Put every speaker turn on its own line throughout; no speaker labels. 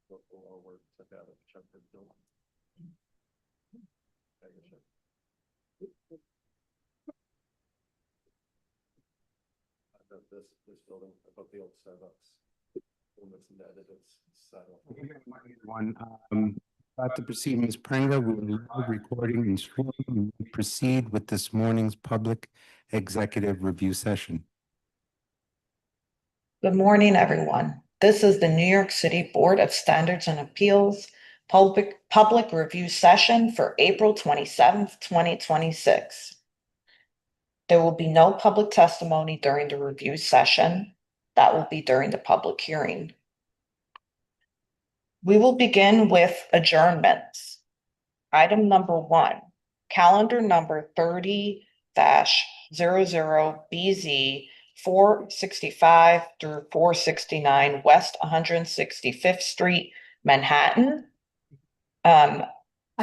Local work together, check the building. This building, above the old Starbucks. It's netted, it's settled.
One, about to proceed, Ms. Pringle, we will live recording and streaming. We proceed with this morning's public executive review session.
Good morning, everyone. This is the New York City Board of Standards and Appeals public review session for April 27th, 2026. There will be no public testimony during the review session. That will be during the public hearing. We will begin with adjournments. Item number 1, calendar number 30-00BZ 465 through 469 West 165th Street, Manhattan.
I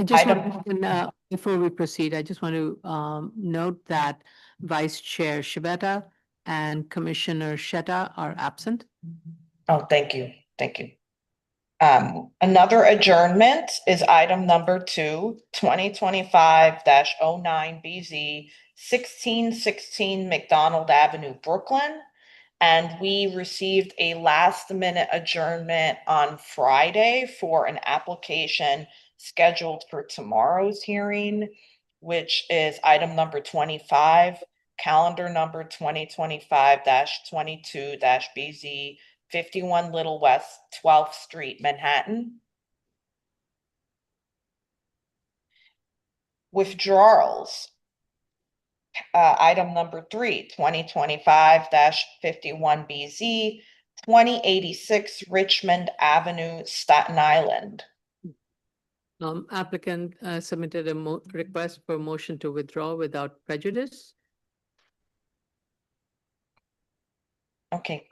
just
Item-
want to, before we proceed, I just want to note that Vice Chair Shibata and Commissioner Sheta are absent.
Oh, thank you. Thank you. Another adjournment is item number 2, 2025-09BZ 1616 McDonald Avenue, Brooklyn. And we received a last minute adjournment on Friday for an application scheduled for tomorrow's hearing, which is item number 25, calendar number 2025-22-BZ 51 Little West 12th Street, Manhattan. Withdrawals. Item number 3, 2025-51BZ 2086 Richmond Avenue, Staten Island.
Applicant submitted a request for motion to withdraw without prejudice.
Okay.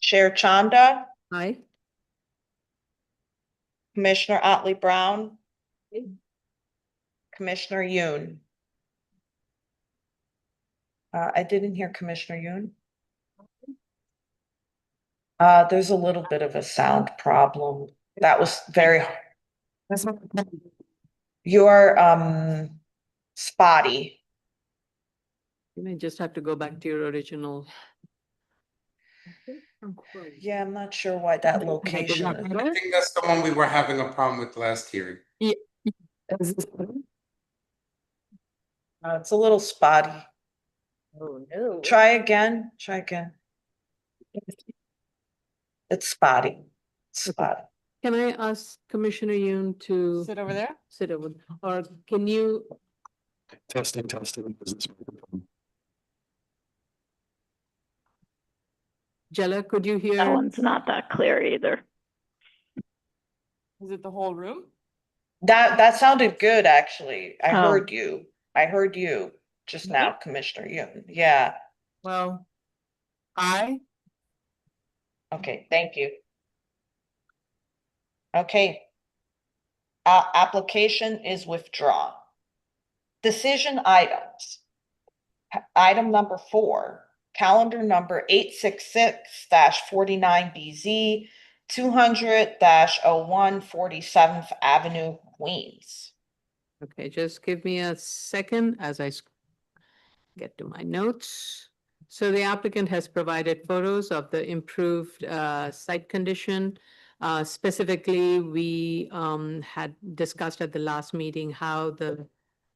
Chair Chanda,
Aye.
Commissioner Otley Brown, Commissioner Yoon. I didn't hear Commissioner Yoon. There's a little bit of a sound problem. That was very. You're spotty.
You may just have to go back to your original.
Yeah, I'm not sure why that location is.
I think that's the one we were having a problem with last hearing.
It's a little spotty.
Oh, no.
Try again. Try again. It's spotty. Spotty.
Can I ask Commissioner Yoon to
Sit over there?
sit over, or can you,
Testing. Is this microphone?
Jella, could you
That
hear?
one's not that clear either.
Is it the whole room?
That sounded good, actually. I
Oh.
heard you. I heard you just now, Commissioner Yoon. Yeah.
Well,
Okay, thank you. Okay. Application is withdrawn. Decision items. Item number 4, calendar number 866-49BZ 200-01 47th Avenue, Queens.
Okay, just give me a second as I get to my notes. So the applicant has provided photos of the improved site condition. Specifically, we had discussed at the last meeting how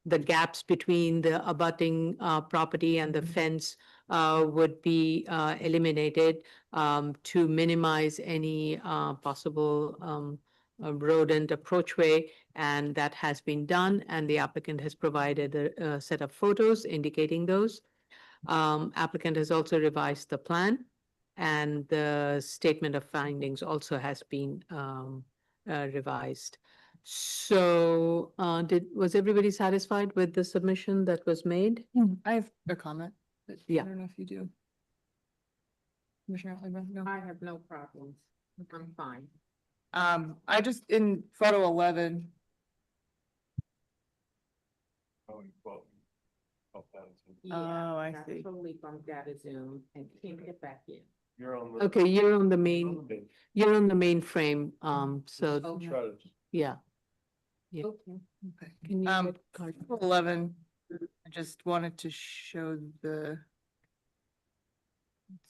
the gaps between the abutting property and the fence would be eliminated to minimize any possible rodent approachway, and that has been done, and the applicant has provided a set of photos indicating those. Applicant has also revised the plan, and the statement of findings also has been revised. So was everybody satisfied with the submission that was made?
I have a comment. But
Yeah.
I don't know if you do. Commissioner Otley, no?
I have no problems. I'm fine.
I just, in photo 11, Oh, I see.
Totally bumped out of Zoom and can't get back in.
You're on the.
Okay, you're on the
you're on
main.
the main.
You're on the mainframe, so,
Okay.
Try to
yeah. Yeah.
Okay.
Can you
Um,
get card?
11, I just wanted to show let's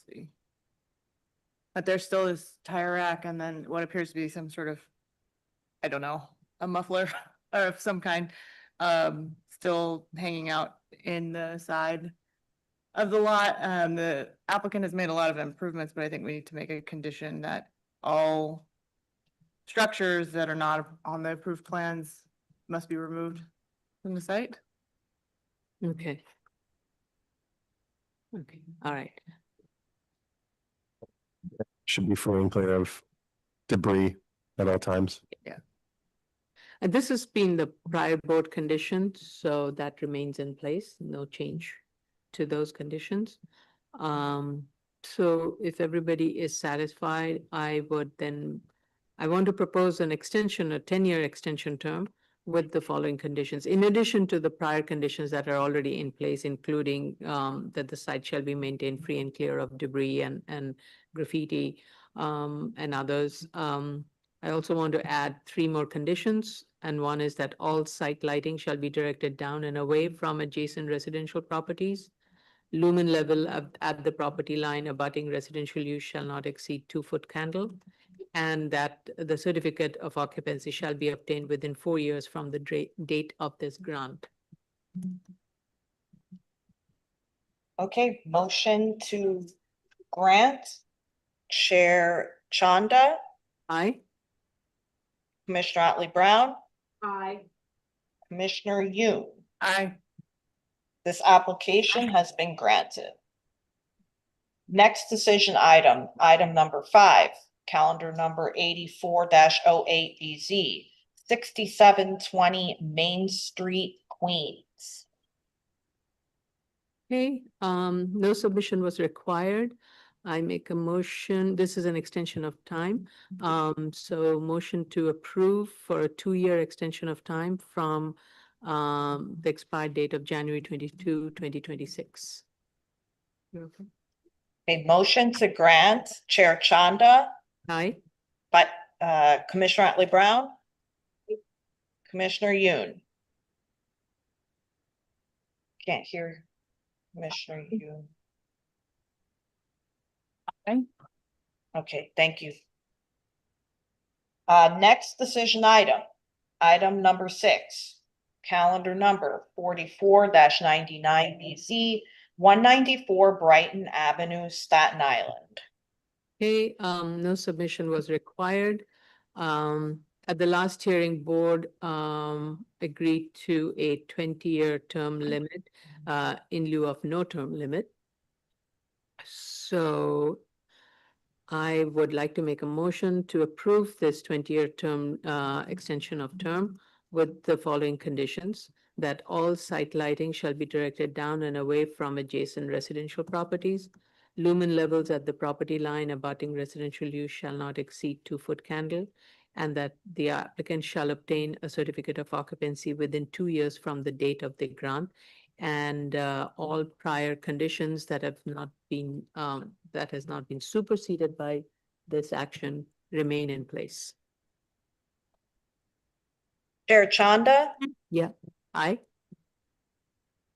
see. But there still is tire rack and then what appears to be some sort of, I don't know, a muffler or of some kind, still hanging out in the side of the lot. The applicant has made a lot of improvements, but I think we need to make a condition that all structures that are not on the approved plans must be removed from the site.
Okay. Okay, all right.
Should be free and clear of debris at all times.
And this has been the prior board condition, so that remains in place, no change to those conditions. So if everybody is satisfied, I want to propose an extension, a 10-year extension term with the following conditions. In addition to the prior conditions that are already in place, including that the site shall be maintained free and clear of debris and graffiti and others. I also want to add 3 more conditions, and one is that all site lighting shall be directed down and away from adjacent residential properties. Lumen level at the property line abutting residential use shall not exceed 2-foot candle, and that the certificate of occupancy shall be obtained within 4 years from the date of this grant.
Okay, motion to grant. Chair Chanda,
Aye?
Commissioner Otley Brown,
Aye.
Commissioner Yoon.
I,
This application has been granted. Next decision item, item number 5, calendar number 84-08BZ, 6720 Main Street, Queens.
Okay, no submission was required. I make a motion, this is an extension of time. So motion to approve for a 2-year extension of time from the expired date of January 22, 2026.
A motion to grant, Chair Chanda,
Aye?
but Commissioner Otley Brown, Commissioner Yoon. Can't hear Commissioner Yoon.
Aye.
Okay, thank you. Next decision item, item number 6, calendar number 44-99BZ, 194 Brighton Avenue, Staten Island.
Okay, no submission was required. At the last hearing, board agreed to a 20-year term limit in lieu of no term limit. So I would like to make a motion to approve this 20-year term extension of term with the following conditions: that all site lighting shall be directed down and away from adjacent residential properties. Lumen levels at the property line abutting residential use shall not exceed 2-foot candle, and that the applicant shall obtain a certificate of occupancy within 2 years from the date of the grant, and all prior conditions that have not been that has not been superseded by this action remain in place.
Chair Chanda,
Yeah, aye.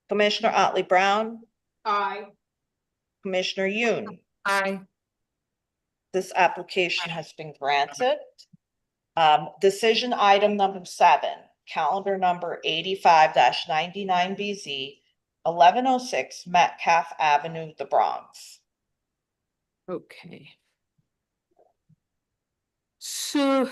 Commissioner Otley Brown,
Aye.
Commissioner Yoon.
I,
This application has been granted. Decision item number 7, calendar number 85-99BZ, 1106 Metcalf Avenue, the Bronx.
Okay. So,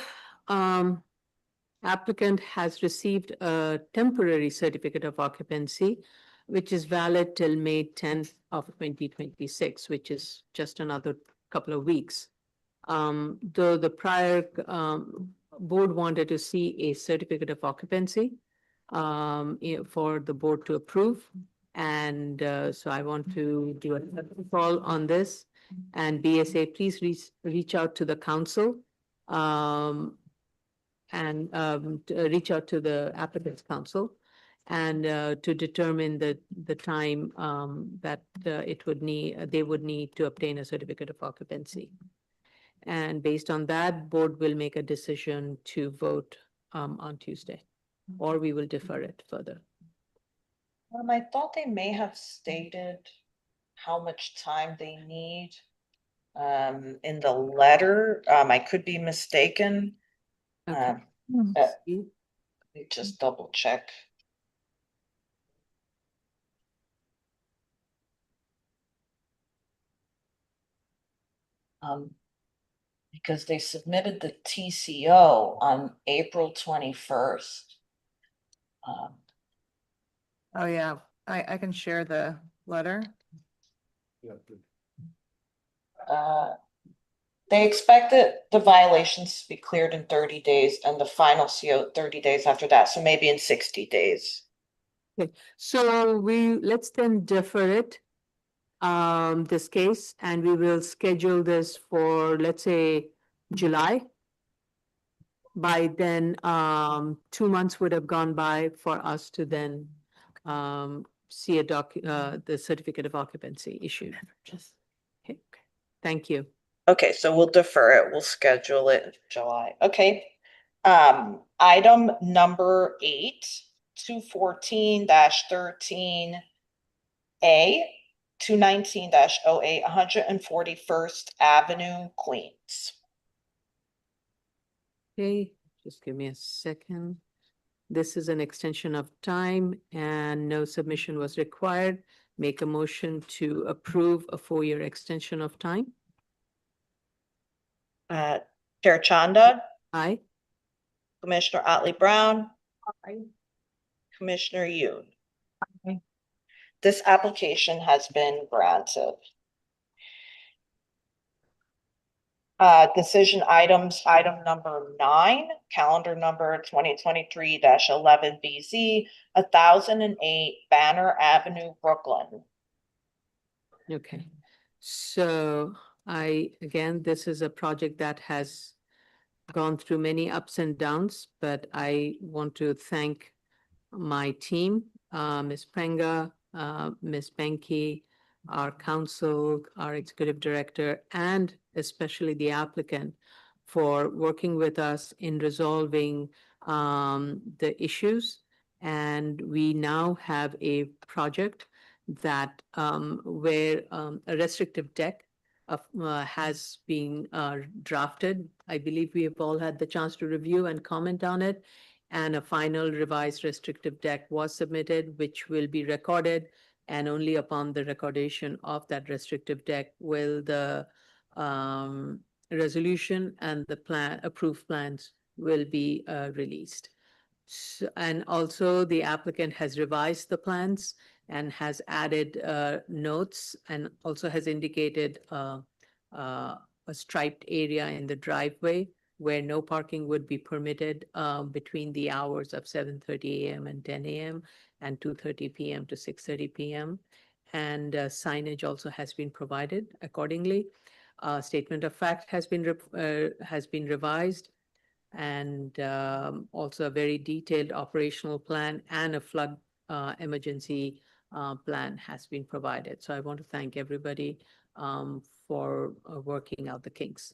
applicant has received a temporary certificate of occupancy, which is valid till May 10th of 2026, which is just another couple of weeks. Though the prior board wanted to see a certificate of occupancy for the board to approve. And so I want to do a call on this. And BSA, please reach out to the council and reach out to the applicant's council and to determine the time that they would need to obtain a certificate of occupancy. And based on that, board will make a decision to vote on Tuesday, or we will defer it further.
I thought they may have stated how much time they need in the letter. I could be mistaken.
Okay.
Let me just double check. Because they submitted the TCO on April 21st.
Oh, yeah, I can share the letter.
Yeah,
They expected the violations to be cleared in 30 days and the final CO 30 days after that, so maybe in 60 days.
So let's then defer it, this case, and we will schedule this for, let's say, July. By then, 2 months would have gone by for us to then, see the certificate of occupancy issued. Okay, thank you.
Okay, so we'll defer it. We'll schedule it in July. Okay. Item number 8, 214-13 A, 219-08, 141st Avenue, Queens.
Okay, just give me a second. This is an extension of time and no submission was required. Make a motion to approve a 4-year extension of time.
Chair Chanda,
Aye.
Commissioner Otley Brown. Commissioner Yoon. This application has been granted. Decision items, item number 9, calendar number 2023-11 BZ, 1008 Banner Avenue, Brooklyn.
Okay, so again, this is a project that has gone through many ups and downs, but I want to thank my team, Ms. Prenga, Ms. Benke, our counsel, our executive director, and especially the applicant for working with us in resolving the issues. And we now have a project that where a restrictive deck has been drafted. I believe we have all had the chance to review and comment on it. And a final revised restrictive deck was submitted, which will be recorded. And only upon the recordation of that restrictive deck will the resolution and the approved plans will be released. So, and also the applicant has revised the plans and has added notes and also has indicated a striped area in the driveway where no parking would be permitted between the hours of 7:30 a.m. and 10 a.m. and 2:30 p.m. to 6:30 p.m. And signage also has been provided accordingly. Statement of fact has been revised, and also a very detailed operational plan and a flood emergency plan has been provided. So I want to thank everybody for working out the kinks.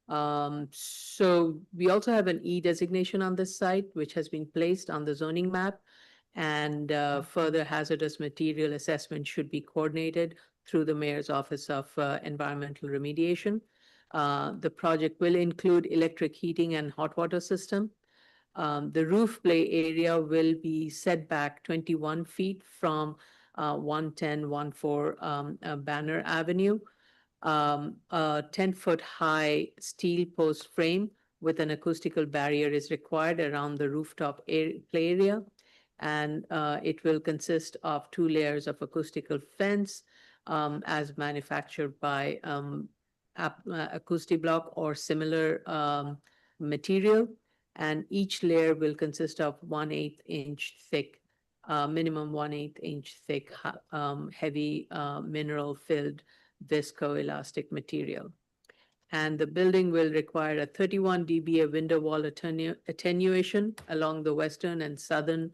So we also have an E designation on this site, which has been placed on the zoning map, and further hazardous material assessment should be coordinated through the Mayor's Office of Environmental Remediation. The project will include electric heating and hot water system. The roof play area will be set back 21 feet from 11014 Banner Avenue. A 10-foot high steel post frame with an acoustical barrier is required around the rooftop play area. And it will consist of 2 layers of acoustical fence as manufactured by Acoustiblock or similar material. And each layer will consist of 1/8 inch thick, minimum 1/8 inch thick, heavy mineral filled viscoelastic material. And the building will require a 31 dBA window wall attenuation along the western and southern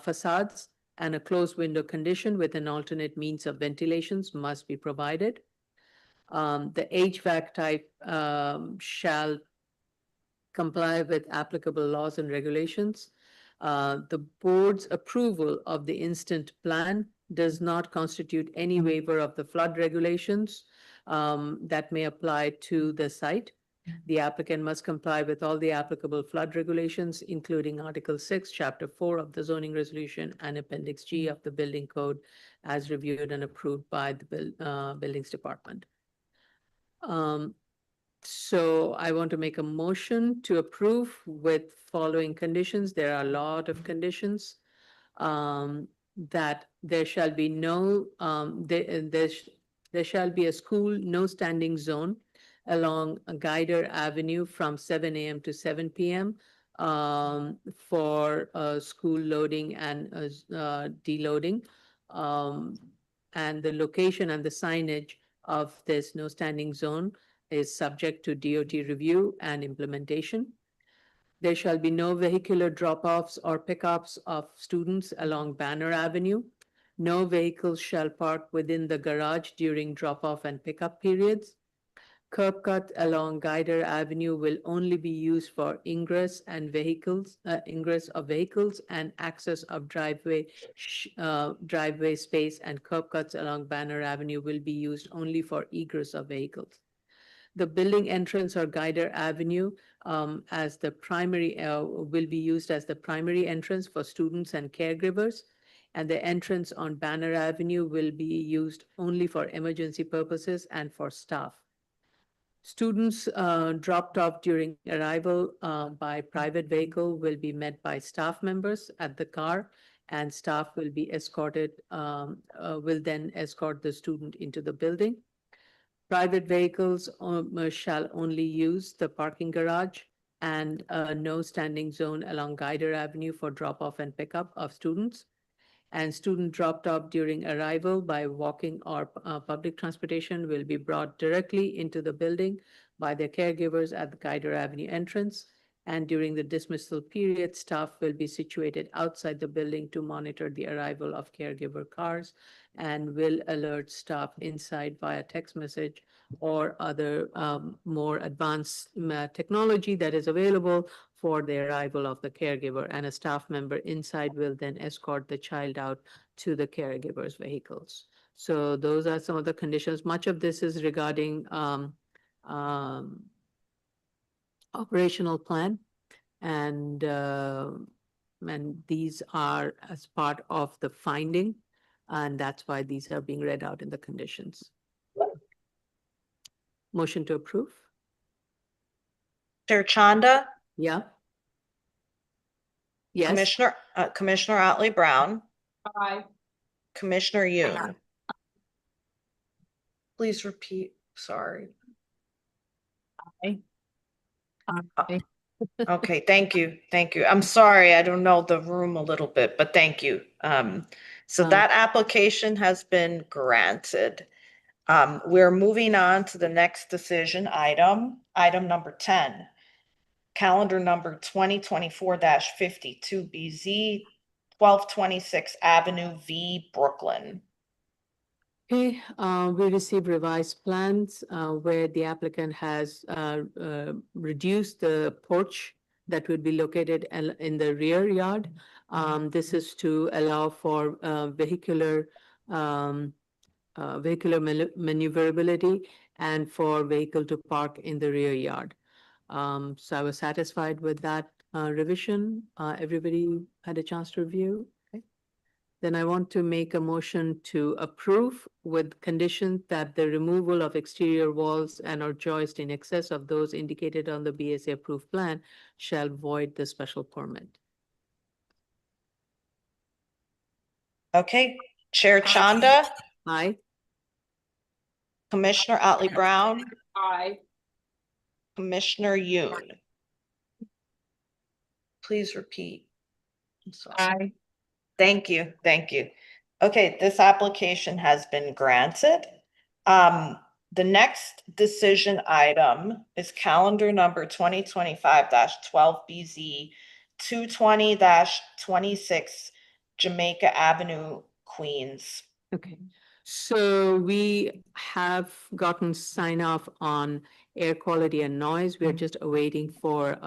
facades, and a closed window condition with an alternate means of ventilations must be provided. The HVAC type shall comply with applicable laws and regulations. The board's approval of the instant plan does not constitute any waiver of the flood regulations that may apply to the site. The applicant must comply with all the applicable flood regulations, including Article 6, Chapter 4 of the zoning resolution and Appendix G of the building code as reviewed and approved by the buildings department. So I want to make a motion to approve with following conditions. There are a lot of conditions. That there shall be no, there shall be a school no standing zone along Guider Avenue from 7 a.m. to 7 p.m. For school loading and deloading. And the location and the signage of this no standing zone is subject to DOT review and implementation. There shall be no vehicular drop-offs or pickups of students along Banner Avenue. No vehicles shall park within the garage during drop-off and pickup periods. Curb cut along Guider Avenue will only be used for ingress and ingress of vehicles and access of driveway space, and curb cuts along Banner Avenue will be used only for egress of vehicles. The building entrance or Guider Avenue as the primary will be used as the primary entrance for students and caregivers, and the entrance on Banner Avenue will be used only for emergency purposes and for staff. Students dropped off during arrival by private vehicle will be met by staff members at the car, and staff will be escorted, will then escort the student into the building. Private vehicles shall only use the parking garage, and no standing zone along Guider Avenue for drop-off and pickup of students. And student dropped off during arrival by walking or public transportation will be brought directly into the building by their caregivers at the Guider Avenue entrance. And during the dismissal period, staff will be situated outside the building to monitor the arrival of caregiver cars and will alert staff inside via text message or other more advanced technology that is available for the arrival of the caregiver, and a staff member inside will then escort the child out to the caregiver's vehicles. So those are some of the conditions. Much of this is regarding operational plan, and these are as part of the finding, and that's why these are being read out in the conditions. Motion to approve?
Chair Chanda,
Yeah. Yes.
Commissioner Otley Brown. Aye. Commissioner Yoon. Please repeat, sorry.
Aye.
Okay, thank you. I'm sorry, I don't know the room a little bit, but thank you. So that application has been granted. We're moving on to the next decision item number 10. Calendar number 2024-52 BZ, 1226 Avenue V, Brooklyn.
Okay, we received revised plans where the applicant has reduced the porch that would be located in the rear yard. This is to allow for vehicular maneuverability and for vehicle to park in the rear yard. So I was satisfied with that revision. Everybody had a chance to review? Okay. Then I want to make a motion to approve with condition that the removal of exterior walls and or joist in excess of those indicated on the BSA approved plan shall void the special permit.
Okay, Chair Chanda,
Aye.
Commissioner Otley Brown,
Aye.
Commissioner Yoon. Please repeat. I'm sorry. Thank you. Okay, this application has been granted. The next decision item is calendar number 2025-12BZ 220-26 Jamaica Avenue, Queens.
Okay, So we have gotten sign off on air quality and noise. We are just awaiting for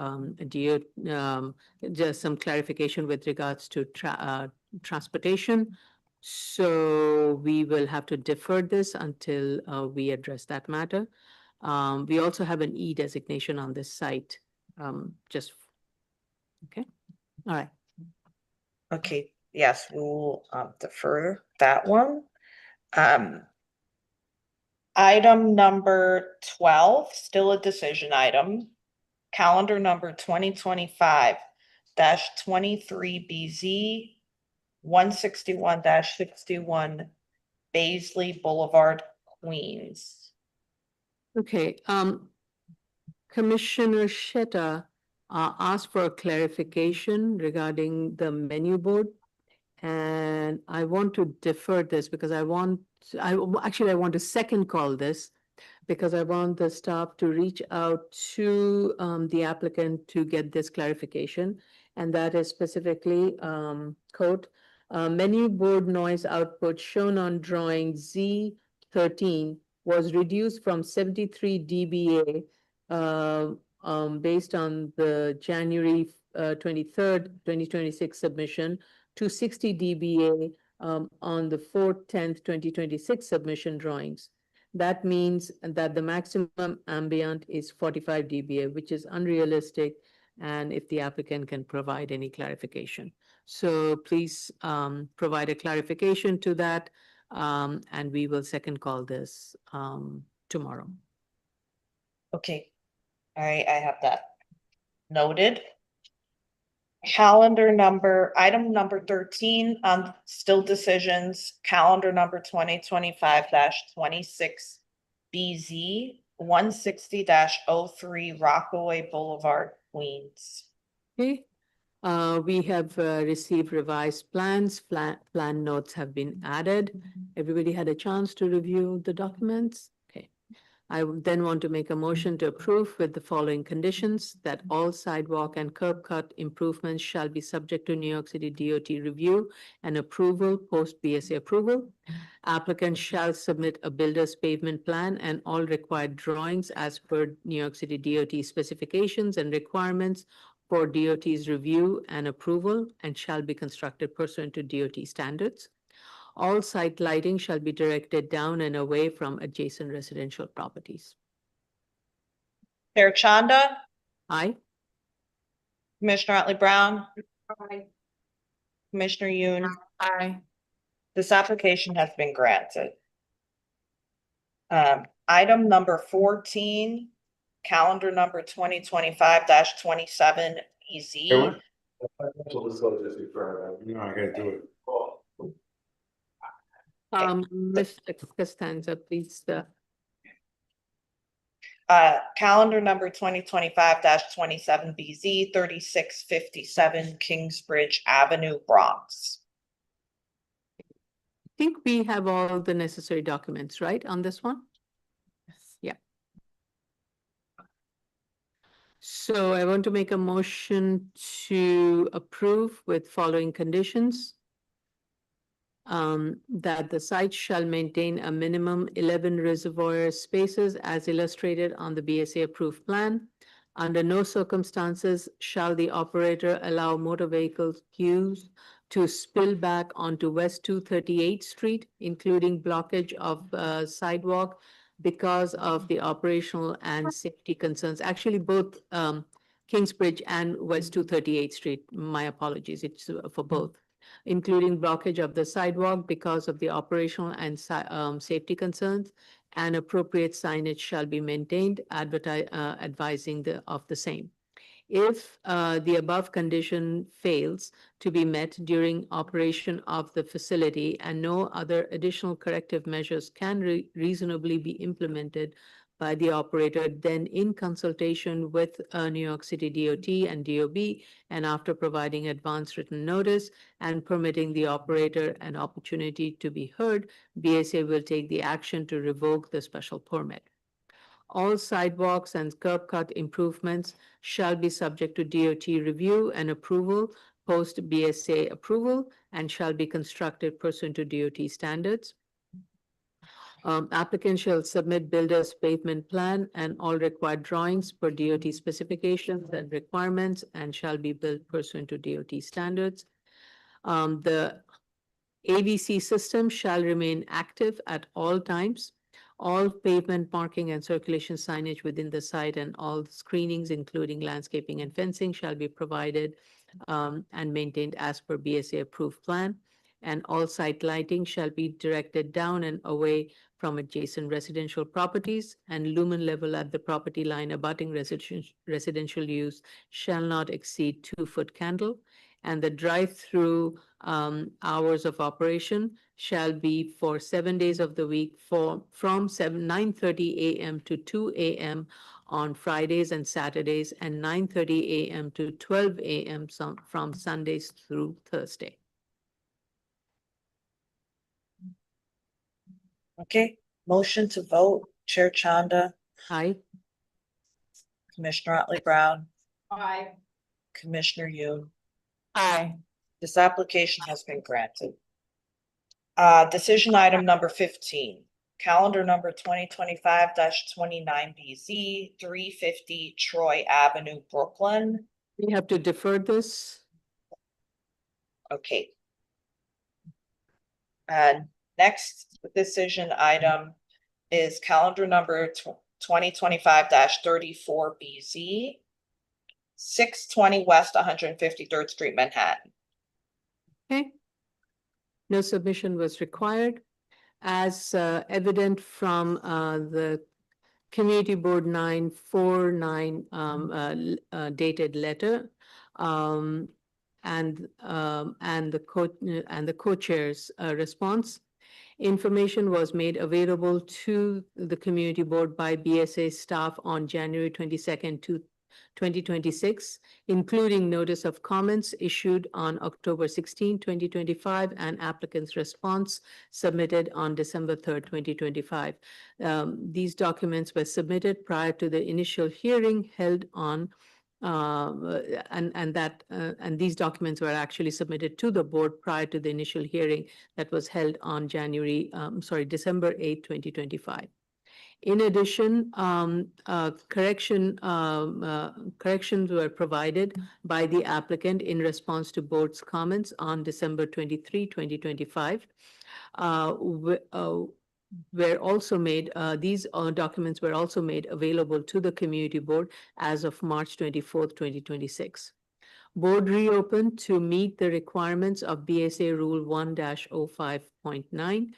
just some clarification with regards to transportation. So we will have to defer this until we address that matter. We also have an E designation on this site. Just okay. All right.
Okay, yes, we will defer that one. Item number 12, still a decision item. Calendar number 2025-23BZ 161-61 Baisley Boulevard, Queens.
Okay, Commissioner Sheta asked for a clarification regarding the menu board. And I want to defer this because I want to second call this because I want the staff to reach out to the applicant to get this clarification. And that is specifically, quote, menu board noise output shown on drawing Z13 was reduced from 73 dBA based on the January 23rd, 2026 submission to 60 dBA on the 4/10, 2026 submission drawings. That means that the maximum ambient is 45 dBA, which is unrealistic, and if the applicant can provide any clarification. So please provide a clarification to that, and we will second call this tomorrow.
Okay, all right, I have that noted. Calendar number, item number 13, still decisions, calendar number 2025-26BZ 160-03 Rockaway Boulevard, Queens.
Okay, we have received revised plans. Plan notes have been added. Everybody had a chance to review the documents? Okay. I would then want to make a motion to approve with the following conditions: that all sidewalk and curb cut improvements shall be subject to New York City DOT review and approval, post BSA approval. Applicant shall submit a builder's pavement plan and all required drawings as per New York City DOT specifications and requirements for DOT's review and approval and shall be constructed pursuant to DOT standards. All site lighting shall be directed down and away from adjacent residential properties.
Chair Chanda,
Aye.
Commissioner Otley Brown. Commissioner Yoon.
Aye.
This application has been granted. Item number 14, calendar number 2025-27 EZ.
No, I gotta do it.
Mr. Costanza, please,
Calendar number 2025-27 BZ 3657 Kingsbridge Avenue, Bronx.
I think we have all the necessary documents, right, on this one? Yeah. So I want to make a motion to approve with following conditions. That the site shall maintain a minimum 11 reservoir spaces as illustrated on the BSA approved plan. Under no circumstances shall the operator allow motor vehicles use to spill back onto West 238th Street, including blockage of sidewalk because of the operational and safety concerns. Actually, both Kingsbridge and West 238th Street, my apologies, it's for both. Including blockage of the sidewalk because of the operational and safety concerns, and appropriate signage shall be maintained advising of the same. If the above condition fails to be met during operation of the facility and no other additional corrective measures can reasonably be implemented by the operator, then in consultation with New York City DOT and DOB, and after providing advance written notice and permitting the operator an opportunity to be heard, BSA will take the action to revoke the special permit. All sidewalks and curb cut improvements shall be subject to DOT review and approval, post BSA approval, and shall be constructed pursuant to DOT standards. Applicant shall submit builder's pavement plan and all required drawings per DOT specifications and requirements and shall be built pursuant to DOT standards. The AVC system shall remain active at all times. All pavement marking and circulation signage within the site and all screenings, including landscaping and fencing, shall be provided and maintained as per BSA approved plan. And all site lighting shall be directed down and away from adjacent residential properties, and lumen level at the property line abutting residential use shall not exceed 2-foot candle. And the drive-through hours of operation shall be for 7 days of the week from 9:30 a.m. to 2 a.m. on Fridays and Saturdays, and 9:30 a.m. to 12 a.m. from Sundays through Thursday.
Okay, motion to vote, Chair Chanda,
Aye.
Commissioner Otley Brown. Aye. Commissioner Yoon.
Aye.
This application has been granted. Decision item number 15, calendar number 2025-29BZ, 350 Troy Avenue, Brooklyn.
We have to defer this.
Okay. And next decision item is calendar number 2025-34BZ, 620 West 153rd Street, Manhattan.
Okay. No submission was required. As evident from the Community Board 949 dated letter, and the co-chair's response. Information was made available to the Community Board by BSA staff on January 22nd, 2026, including notice of comments issued on October 16, 2025, and applicant's response submitted on December 3rd, 2025. These documents were submitted prior to the initial hearing held on and these documents were actually submitted to the board prior to the initial hearing that was held on December 8, 2025. In addition, corrections were provided by the applicant in response to board's comments on December 23, 2025. Were also made, these documents were also made available to the community board as of March 24th, 2026. Board reopened to meet the requirements of BSA Rule 1-05.9.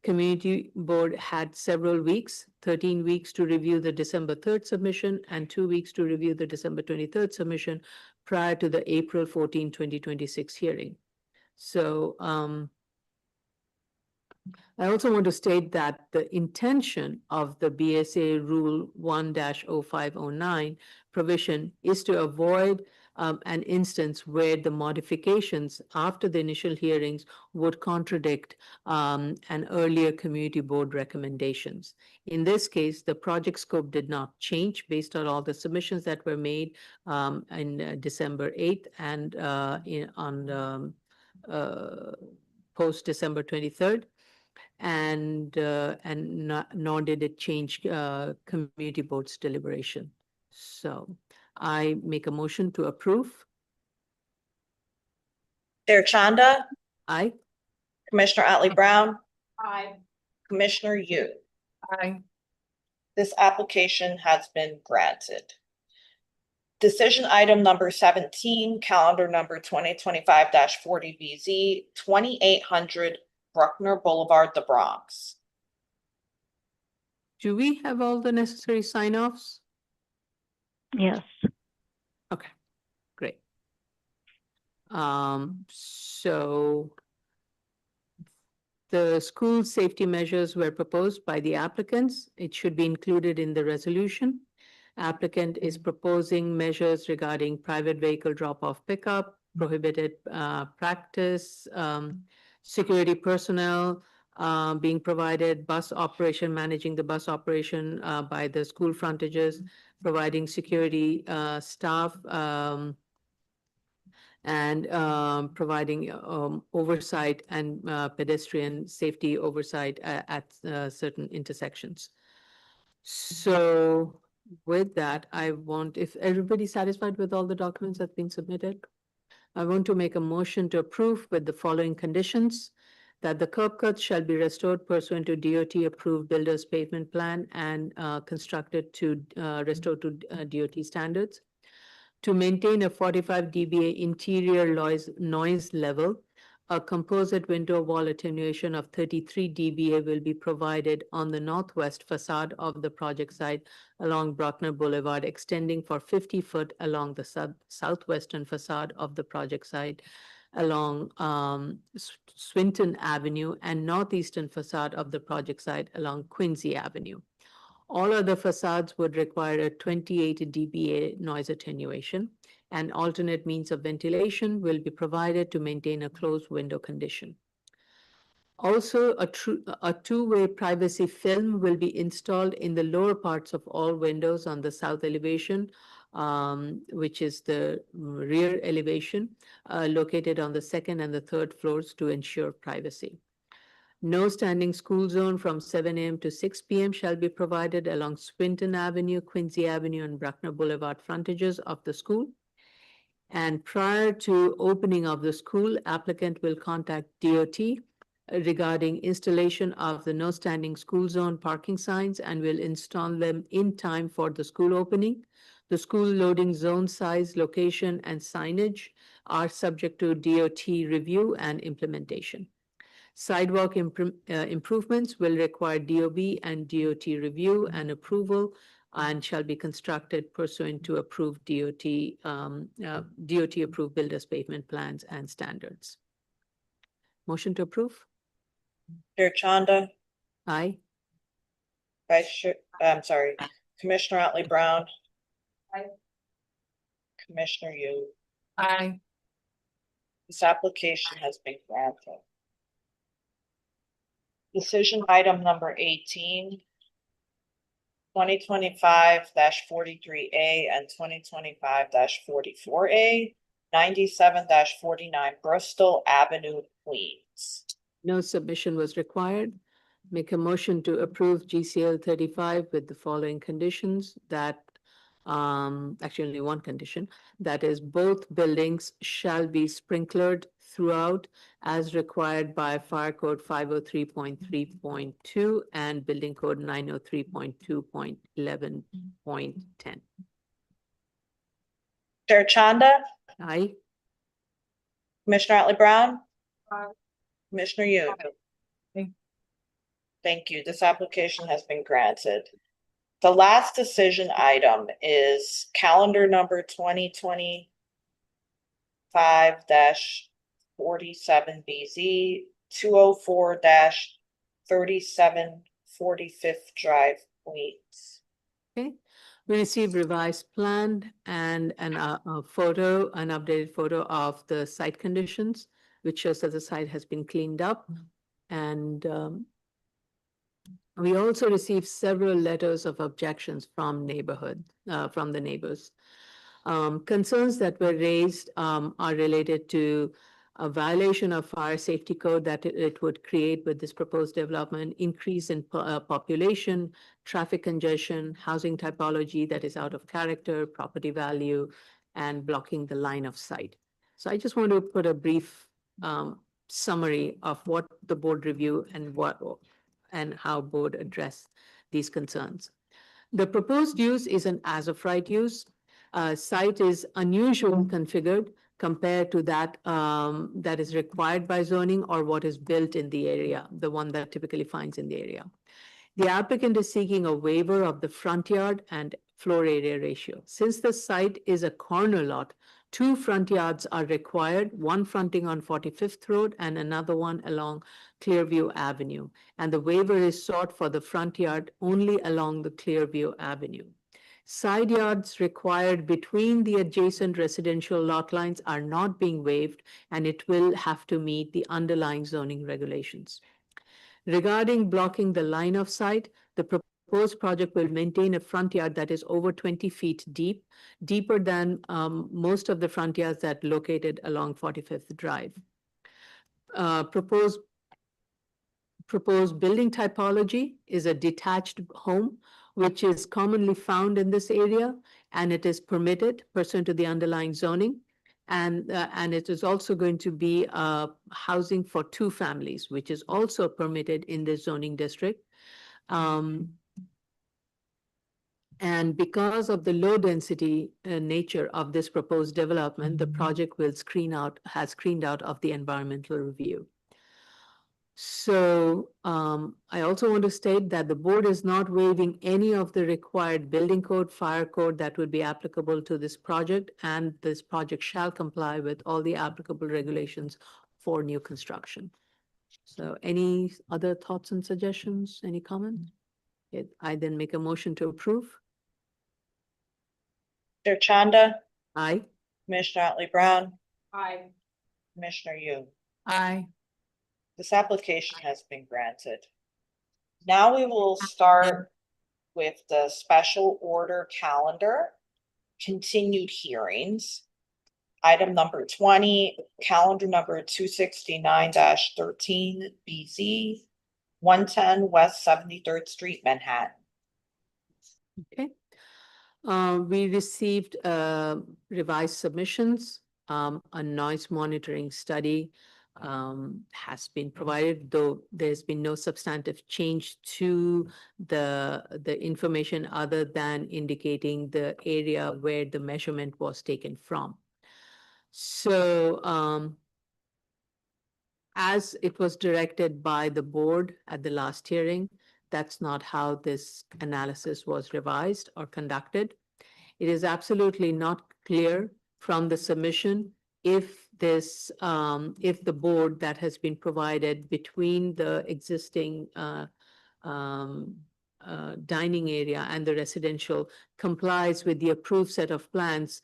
Community board had several weeks, 13 weeks to review the December 3rd submission and 2 weeks to review the December 23rd submission prior to the April 14, 2026 hearing. So, I also want to state that the intention of the BSA Rule 1-0509 provision is to avoid an instance where the modifications after the initial hearings would contradict an earlier community board recommendations. In this case, the project scope did not change based on all the submissions that were made in December 8th and post December 23rd. Nor did it change community board's deliberation. So I make a motion to approve.
Chair Chanda,
Aye.
Commissioner Otley Brown. Aye. Commissioner Yu.
Aye.
This application has been granted. Decision item number 17, calendar number 2025-40BZ, 2800 Bruckner Boulevard, the Bronx.
Do we have all the necessary sign-offs?
Yes.
Okay, great. So the school safety measures were proposed by the applicants. It should be included in the resolution. Applicant is proposing measures regarding private vehicle drop-off pickup, prohibited practice, security personnel being provided, bus operation, managing the bus operation by the school frontages, providing security staff, and providing oversight and pedestrian safety oversight at certain intersections. So with that, I want, if everybody's satisfied with all the documents that's been submitted, I want to make a motion to approve with the following conditions: that the curb cuts shall be restored pursuant to DOT approved builder's pavement plan and constructed to restored to DOT standards. To maintain a 45 dBA interior noise level, a composite window wall attenuation of 33 dBA will be provided on the northwest facade of the project site along Brockner Boulevard, extending for 50 foot along the southwestern facade of the project site along Swinton Avenue and northeastern facade of the project site along Quincy Avenue. All other facades would require a 28 dBA noise attenuation, and alternate means of ventilation will be provided to maintain a closed window condition. Also, a two-way privacy film will be installed in the lower parts of all windows on the south elevation, which is the rear elevation, located on the second and the third floors to ensure privacy. No standing school zone from 7 a.m. to 6 p.m. shall be provided along Swinton Avenue, Quincy Avenue, and Bruckner Boulevard frontages of the school. And prior to opening of the school, applicant will contact DOT regarding installation of the no standing school zone parking signs and will install them in time for the school opening. The school loading zone size, location, and signage are subject to DOT review and implementation. Sidewalk improvements will require DOB and DOT review and approval and shall be constructed pursuant to approved DOT approved builder's pavement plans and standards. Motion to approve?
Chair Chanda,
Aye.
Commissioner Otley Brown. Aye. Commissioner Yu.
Aye.
This application has been granted. Decision item number 18, 2025-43A and 2025-44A, 97-49 Bristol Avenue, Queens.
No submission was required. Make a motion to approve GCL 35 with the following conditions: that actually only one condition, that is both buildings shall be sprinklered throughout as required by Fire Code 503.3.2 and Building Code 903.2.11.10.
Chair Chanda,
Aye.
Commissioner Otley Brown. Commissioner Yu. Thank you. This application has been granted. The last decision item is calendar number 2025-47BZ 204-37 45th Drive, Queens.
Okay. We received revised plan and a photo, an updated photo of the site conditions, which shows that the site has been cleaned up. And we also received several letters of objections from from the neighbors. Concerns that were raised are related to a violation of fire safety code that it would create with this proposed development, increase in population, traffic congestion, housing typology that is out of character, property value, and blocking the line of sight. So I just want to put a brief summary of what the board review and how board address these concerns. The proposed use is an as-of-right use. Site is unusually configured compared to that that is required by zoning or what is built in the area, the one that typically finds in the area. The applicant is seeking a waiver of the front yard and floor area ratio. Since the site is a corner lot, 2 front yards are required, one fronting on 45th Road and another one along Clearview Avenue. And the waiver is sought for the front yard only along the Clearview Avenue. Side yards required between the adjacent residential lot lines are not being waived, and it will have to meet the underlying zoning regulations. Regarding blocking the line of sight, the proposed project will maintain a front yard that is over 20 feet deep, deeper than most of the front yards that located along 45th Drive. Proposed building typology is a detached home, which is commonly found in this area, and it is permitted pursuant to the underlying zoning. And it is also going to be housing for two families, which is also permitted in the zoning district. And because of the low density nature of this proposed development, the project has screened out of the environmental review. So I also want to state that the board is not waiving any of the required building code, fire code that would be applicable to this project, and this project shall comply with all the applicable regulations for new construction. So any other thoughts and suggestions, any comments? I then make a motion to approve.
Mr. Chanda,
Aye.
Commissioner Otley Brown. Aye. Commissioner Yu.
Aye.
This application has been granted. Now we will start with the special order calendar, continued hearings. Item number 20, calendar number 269-13 BZ, 110 West 73rd Street, Manhattan.
Okay. We received revised submissions. A noise monitoring study has been provided, though there's been no substantive change to the information other than indicating the area where the measurement was taken from. So as it was directed by the board at the last hearing, that's not how this analysis was revised or conducted. It is absolutely not clear from the submission if the board that has been provided between the existing dining area and the residential complies with the approved set of plans,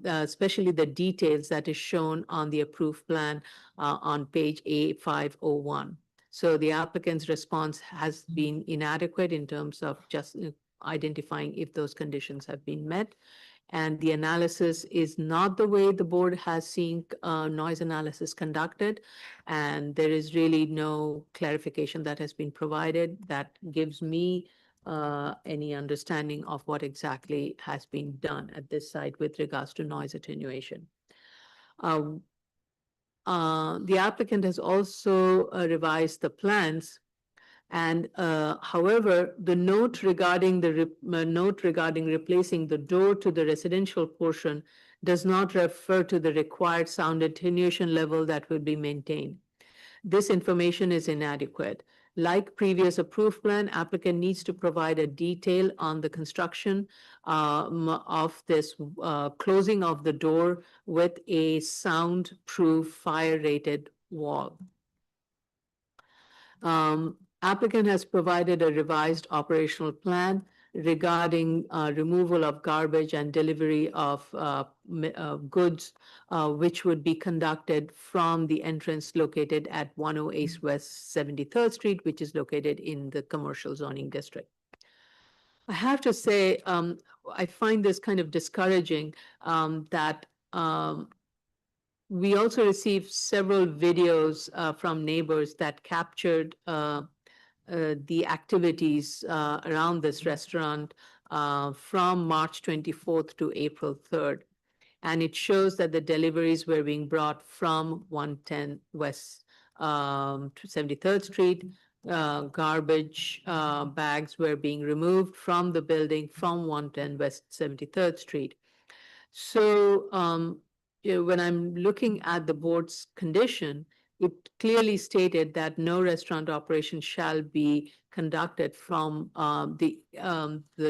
especially the details that is shown on the approved plan on page A501. So the applicant's response has been inadequate in terms of just identifying if those conditions have been met. And the analysis is not the way the board has seen noise analysis conducted. And there is really no clarification that has been provided that gives me any understanding of what exactly has been done at this site with regards to noise attenuation. The applicant has also revised the plans. And however, the note regarding replacing the door to the residential portion does not refer to the required sound attenuation level that will be maintained. This information is inadequate. Like previous approved plan, applicant needs to provide a detail on the construction of this closing of the door with a soundproof fire-rated wall. Applicant has provided a revised operational plan regarding removal of garbage and delivery of goods, which would be conducted from the entrance located at 108 West 73rd Street, which is located in the commercial zoning district. I have to say, I find this kind of discouraging that we also received several videos from neighbors that captured the activities around this restaurant from March 24th to April 3rd. And it shows that the deliveries were being brought from 110 West to 73rd Street. Garbage bags were being removed from the building from 110 West 73rd Street. So when I'm looking at the board's condition, it clearly stated that no restaurant operation shall be conducted from the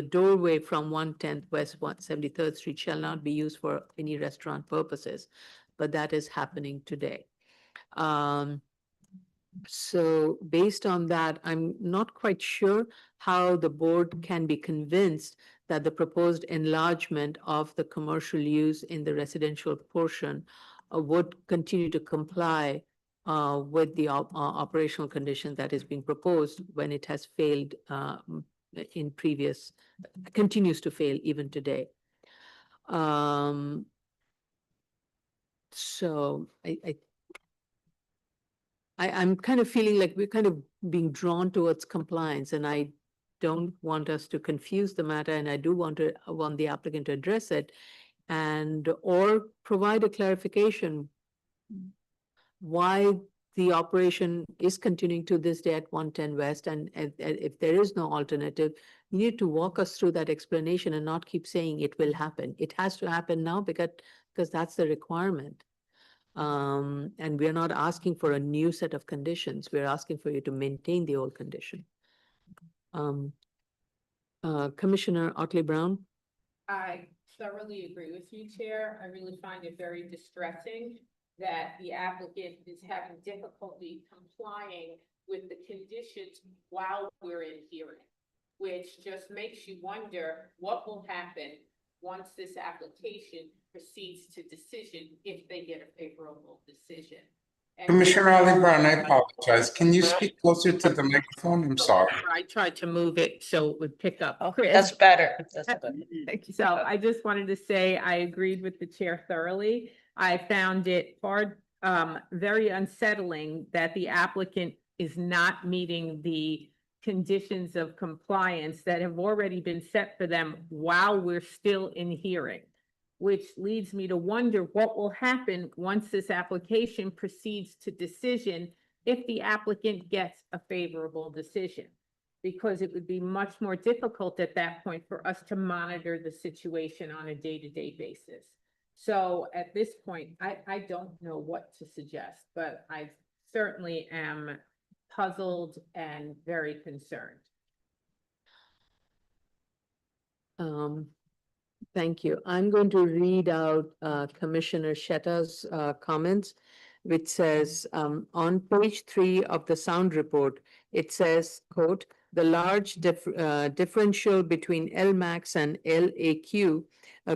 doorway from 110 West 73rd Street shall not be used for any restaurant purposes, but that is happening today. So based on that, I'm not quite sure how the board can be convinced that the proposed enlargement of the commercial use in the residential portion would continue to comply with the operational condition that is being proposed when it has failed in previous, continues to fail even today. So I'm kind of feeling like we're kind of being drawn towards compliance, and I don't want us to confuse the matter, and I do want the applicant to address it and or provide a clarification why the operation is continuing to this day at 110 West, and if there is no alternative, you need to walk us through that explanation and not keep saying it will happen. It has to happen now because that's the requirement. And we're not asking for a new set of conditions. We're asking for you to maintain the old condition. Commissioner Otley Brown?
I thoroughly agree with you, Chair. I really find it very distressing that the applicant is having difficulty complying with the conditions while we're in hearing, which just makes you wonder what will happen once this application proceeds to decision, if they get a favorable decision. And
Commissioner Ali Brown, I apologize. Can you speak closer to the microphone? I'm sorry.
I tried to move it so it would pick up.
That's better. That's better.
Thank you. So I just wanted to say I agreed with the chair thoroughly. I found it very unsettling that the applicant is not meeting the conditions of compliance that have already been set for them while we're still in hearing, which leads me to wonder what will happen once this application proceeds to decision if the applicant gets a favorable decision, because it would be much more difficult at that point for us to monitor the situation on a day-to-day basis. So at this point, I don't know what to suggest, but I certainly am puzzled and very concerned.
Thank you. I'm going to read out Commissioner Shetta's comments, which says, on page 3 of the sound report, it says, quote, the large differential between Lmax and LAQ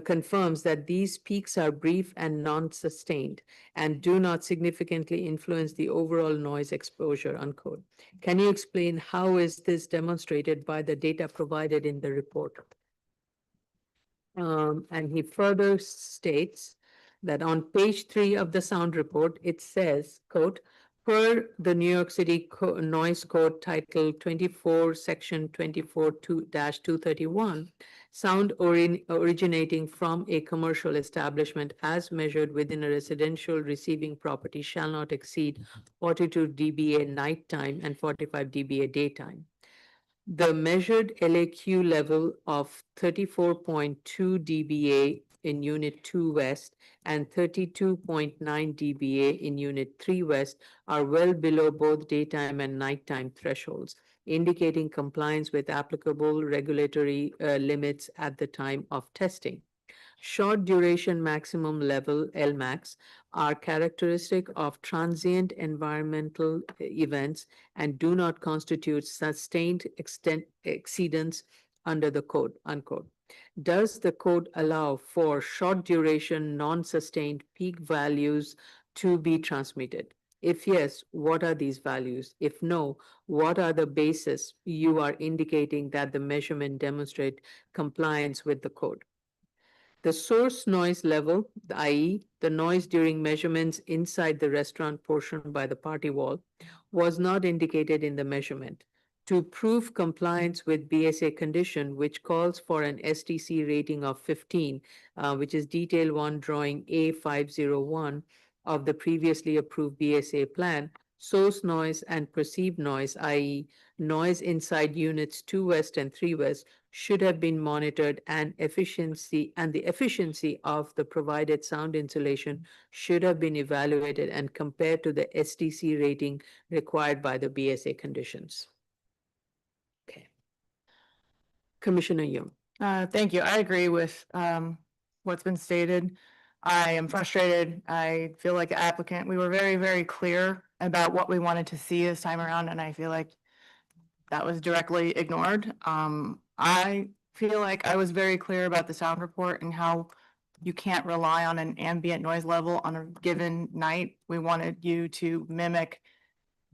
confirms that these peaks are brief and non-sustained and do not significantly influence the overall noise exposure, unquote. Can you explain how is this demonstrated by the data provided in the report? And he further states that on page 3 of the sound report, it says, quote, per the New York City Noise Code Title 24, Section 24-231, sound originating from a commercial establishment as measured within a residential receiving property shall not exceed 42 dBA nighttime and 45 dBA daytime. The measured LAQ level of 34.2 dBA in Unit 2 West and 32.9 dBA in Unit 3 West are well below both daytime and nighttime thresholds, indicating compliance with applicable regulatory limits at the time of testing. Short duration maximum level Lmax are characteristic of transient environmental events and do not constitute sustained exceedance under the code, unquote. Does the code allow for short duration non-sustained peak values to be transmitted? If yes, what are these values? If no, what are the basis you are indicating that the measurement demonstrate compliance with the code? The source noise level, i.e. the noise during measurements inside the restaurant portion by the party wall, was not indicated in the measurement. To prove compliance with BSA condition, which calls for an STC rating of 15, which is detail 1 drawing A501 of the previously approved BSA plan, source noise and perceived noise, i.e. noise inside units 2 West and 3 West, should have been monitored, and the efficiency of the provided sound insulation should have been evaluated and compared to the STC rating required by the BSA conditions. Okay. Commissioner Young.
Thank you. I agree with what's been stated. I am frustrated. I feel like the applicant, we were very, very clear about what we wanted to see this time around, and I feel like that was directly ignored. I feel like I was very clear about the sound report and how you can't rely on an ambient noise level on a given night. We wanted you to mimic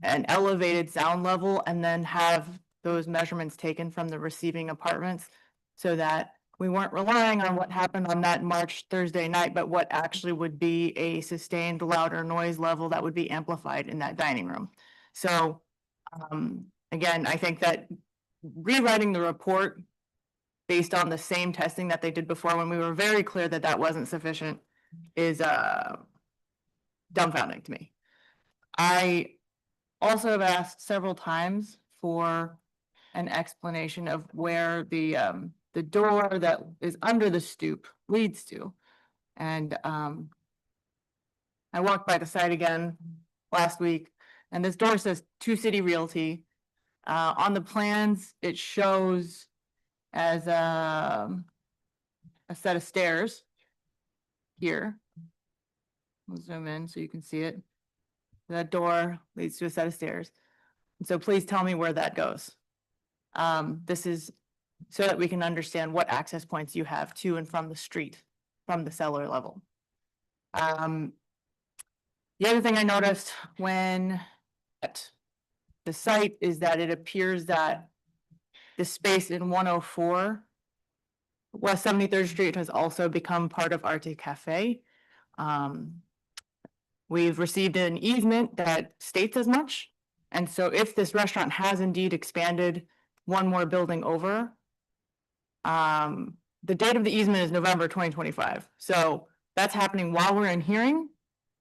an elevated sound level and then have those measurements taken from the receiving apartments so that we weren't relying on what happened on that March Thursday night, but what actually would be a sustained louder noise level that would be amplified in that dining room. So, again, I think that rewriting the report based on the same testing that they did before, when we were very clear that that wasn't sufficient, is dumbfounding to me. I also have asked several times for an explanation of where the door that is under the stoop leads to. And I walked by the site again last week, and this door says Two City Realty. On the plans, it shows as a set of stairs here. We'll zoom in so you can see it. That door leads to a set of stairs. And so please tell me where that goes. This is so that we can understand what access points you have to and from the street, from the cellar level. The other thing I noticed when at the site is that it appears that the space in 104 West 73rd Street has also become part of Arte Cafe. We've received an easement that states as much. And so if this restaurant has indeed expanded one more building over, the date of the easement is November 2025. So that's happening while we're in hearing.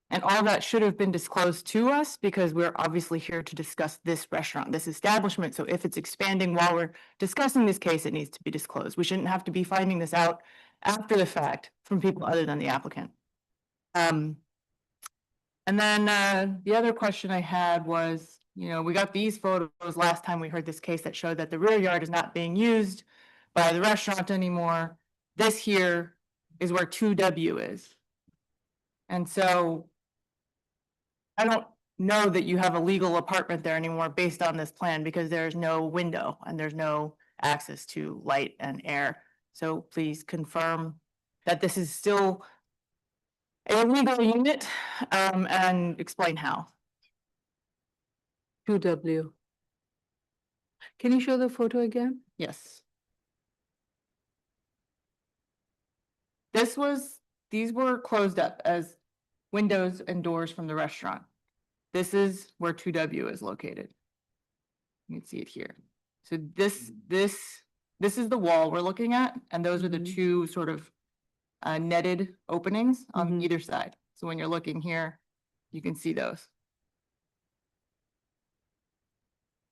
And all that should have been disclosed to us because we're obviously here to discuss this restaurant, this establishment. So if it's expanding while we're discussing this case, it needs to be disclosed. We shouldn't have to be finding this out after the fact from people other than the applicant. And then the other question I had was, you know, we got these photos last time we heard this case that showed that the rear yard is not being used by the restaurant anymore. This here is where 2W is. And so I don't know that you have a legal apartment there anymore based on this plan because there's no window and there's no access to light and air. So please confirm that this is still a legal unit and explain how.
2W. Can you show the photo again?
Yes. These were closed up as windows and doors from the restaurant. This is where 2W is located. You can see it here. So this is the wall we're looking at, and those are the two sort of netted openings on either side. So when you're looking here, you can see those.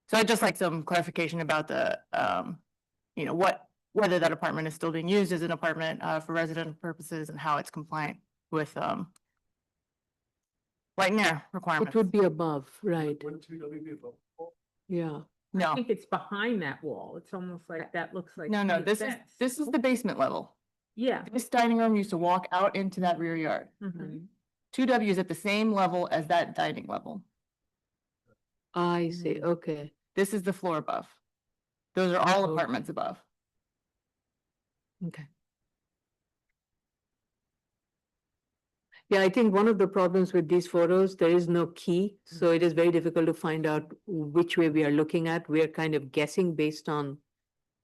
So I'd just like some clarification about the, you know, whether that apartment is still being used as an apartment for resident purposes and how it's compliant with light and air requirements.
It would be above, right?
Wouldn't 2W be above?
Yeah.
I
No,
think it's behind that wall. It's almost like that looks like.
no,
paint
this
fence.
is the basement level.
Yeah.
This dining room used to walk out into that rear yard.
Mhm.
2W is at the same level as that dining level.
I see, okay.
This is the floor above. Those are all
Okay.
apartments above.
Okay. Yeah, I think one of the problems with these photos, there is no key, so it is very difficult to find out which way we are looking at. We are kind of guessing based on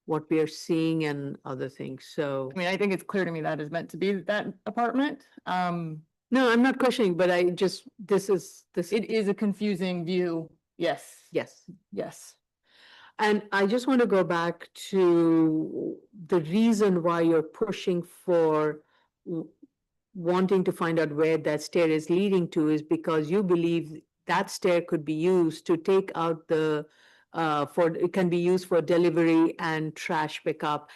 what we are seeing and other things, so.
I mean, I think it's clear to me that is meant to be that apartment.
No, I'm not questioning, but I just, this.
It is a confusing view. Yes,
Yes.
yes.
And I just want to go back to the reason why you're pushing for wanting to find out where that stair is leading to is because you believe that stair could be used to take out the, it can be used for delivery and trash pickup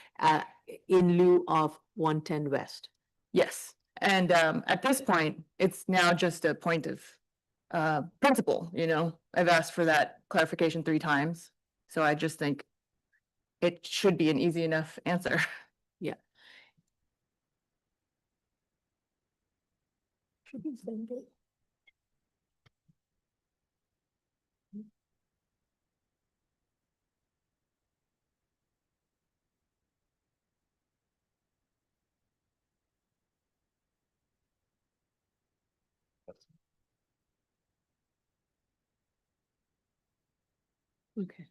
in lieu of 110 West.
Yes, and at this point, it's now just a point of principle, you know? I've asked for that clarification 3 times, so I just think it should be an easy enough answer.
Yeah. Okay.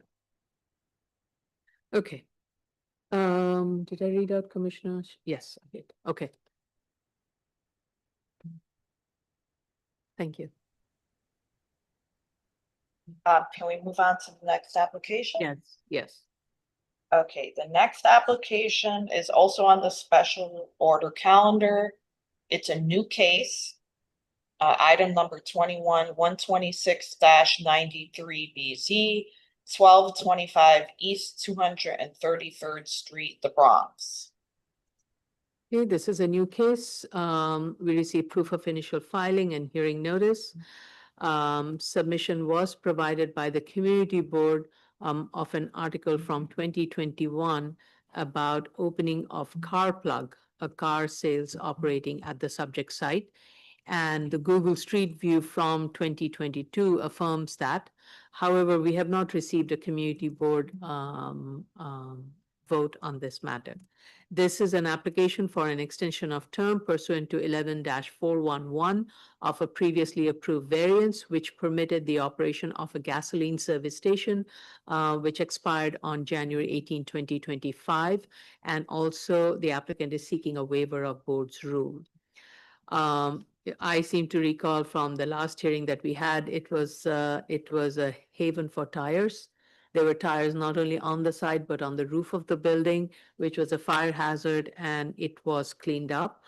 Okay. Did I read out commissioners? Yes, I did. Okay. Thank you.
Can we move on to the next application?
Yes, yes.
Okay, the next application is also on the special order calendar. It's a new case. Item number 21-126-93 BZ, 1225 East 233rd Street, the Bronx.
Okay, this is a new case. We received proof of initial filing and hearing notice. Submission was provided by the community board of an article from 2021 about opening of Car Plug, a car sales operating at the subject site. And the Google Street View from 2022 affirms that. However, we have not received a community board vote on this matter. This is an application for an extension of term pursuant to 11-411 of a previously approved variance, which permitted the operation of a gasoline service station, which expired on January 18, 2025. And also the applicant is seeking a waiver of board's rule. I seem to recall from the last hearing that we had, it was a haven for tires. There were tires not only on the side, but on the roof of the building, which was a fire hazard, and it was cleaned up.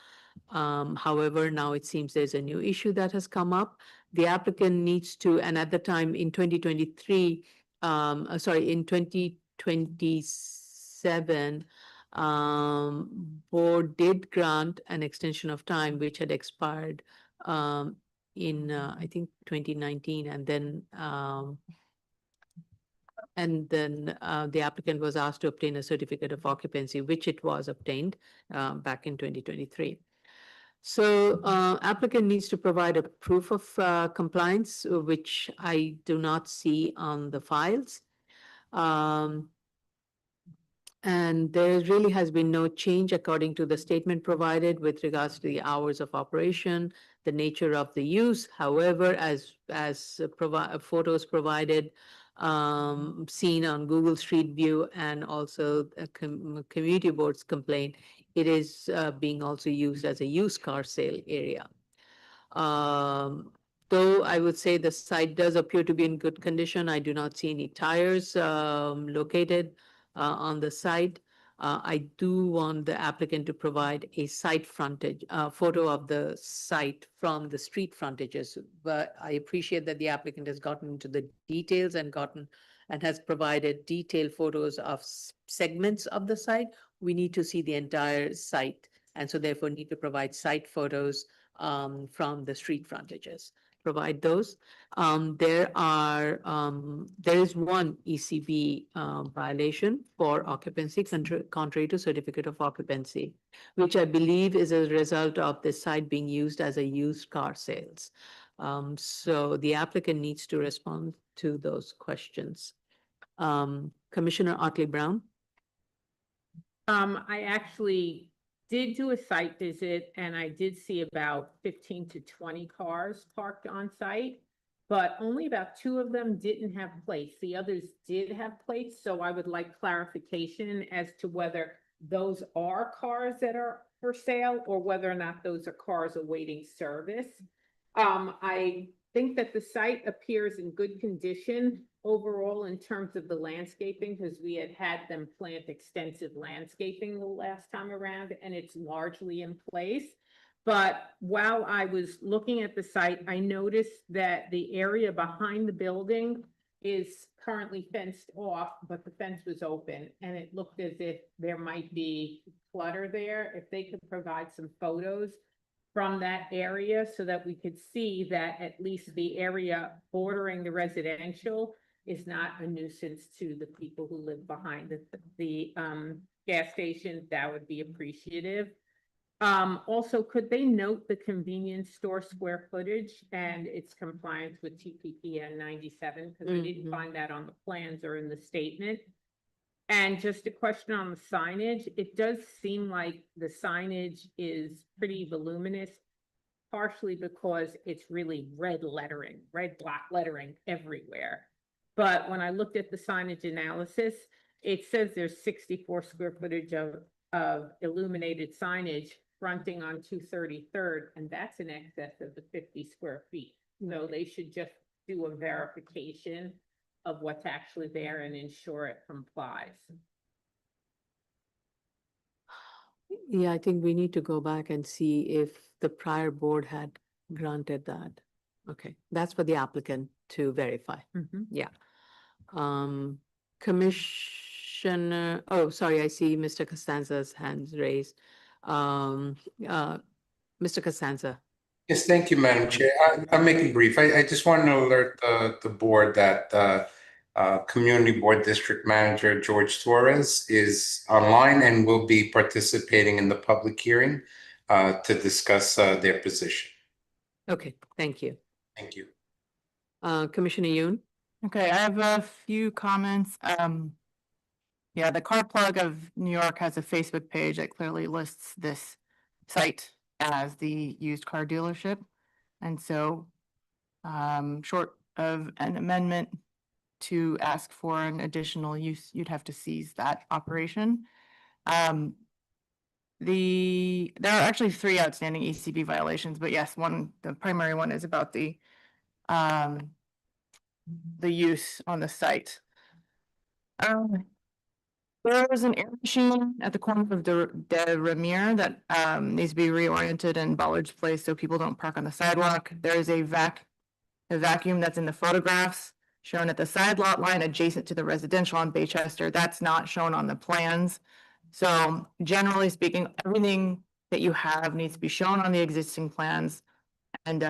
However, now it seems there's a new issue that has come up. The applicant needs to, and at the time in 2023, in 2027, board did grant an extension of time which had expired in I think 2019, and then the applicant was asked to obtain a certificate of occupancy, which it was obtained back in 2023. So applicant needs to provide a proof of compliance, which I do not see on the files. And there really has been no change according to the statement provided with regards to the hours of operation, the nature of the use. However, as photos provided, seen on Google Street View and also a community board's complaint, it is being also used as a used car sale area. Though I would say the site does appear to be in good condition, I do not see any tires located on the site. I do want the applicant to provide a site frontage, photo of the site from the street frontages. But I appreciate that the applicant has gotten into the details and has provided detailed photos of segments of the site. We need to see the entire site, and so therefore need to provide site photos from the street frontages. Provide those. There is one ECB violation for occupancy contrary to certificate of occupancy, which I believe is a result of this site being used as a used car sales. So the applicant needs to respond to those questions. Commissioner Otley Brown.
I actually did do a site visit and I did see about 15 to 20 cars parked on site, but only about 2 of them didn't have plates. The others did have plates, so I would like clarification as to whether those are cars that are for sale or whether or not those are cars awaiting service. I think that the site appears in good condition overall in terms of the landscaping, because we had them plant extensive landscaping the last time around, and it's largely in place. But while I was looking at the site, I noticed that the area behind the building is currently fenced off, but the fence was open, and it looked as if there might be clutter there. If they could provide some photos from that area so that we could see that at least the area bordering the residential is not a nuisance to the people who live behind the gas station, that would be appreciative. Also, could they note the convenience store square footage and its compliance with TPPN 97? Because I didn't find that on the plans or in the statement. And just a question on the signage, it does seem like the signage is pretty voluminous, partially because it's really red block lettering everywhere. But when I looked at the signage analysis, it says there's 64 square footage of illuminated signage fronting on 233rd, and that's in excess of the 50 square feet. So they should just do a verification of what's actually there and ensure it complies.
Yeah, I think we need to go back and see if the prior board had granted that. Okay, that's for the applicant to verify. Yeah. Commissioner, oh, sorry, I see Mr. Costanza's hands raised. Mr. Costanza.
Yes, thank you, Madam Chair. I'll make it brief. I just want to alert the board that Community Board District Manager George Torres is online and will be participating in the public hearing to discuss their position.
Okay, thank you.
Thank you.
Commissioner Yoon?
Okay, I have a few comments. Yeah, the Car Plug of New York has a Facebook page that clearly lists this site as the used car dealership. And so, short of an amendment to ask for an additional use, you'd have to seize that operation. There are actually 3 outstanding ECB violations, but yes, the primary one is about the use on the site. There is an air machine at the corner of De Ramier that needs to be reoriented in Ballard's Place so people don't park on the sidewalk. There is a vacuum that's in the photographs shown at the side lot line adjacent to the residential on Baychester. That's not shown on the plans. So generally speaking, everything that you have needs to be shown on the existing plans. And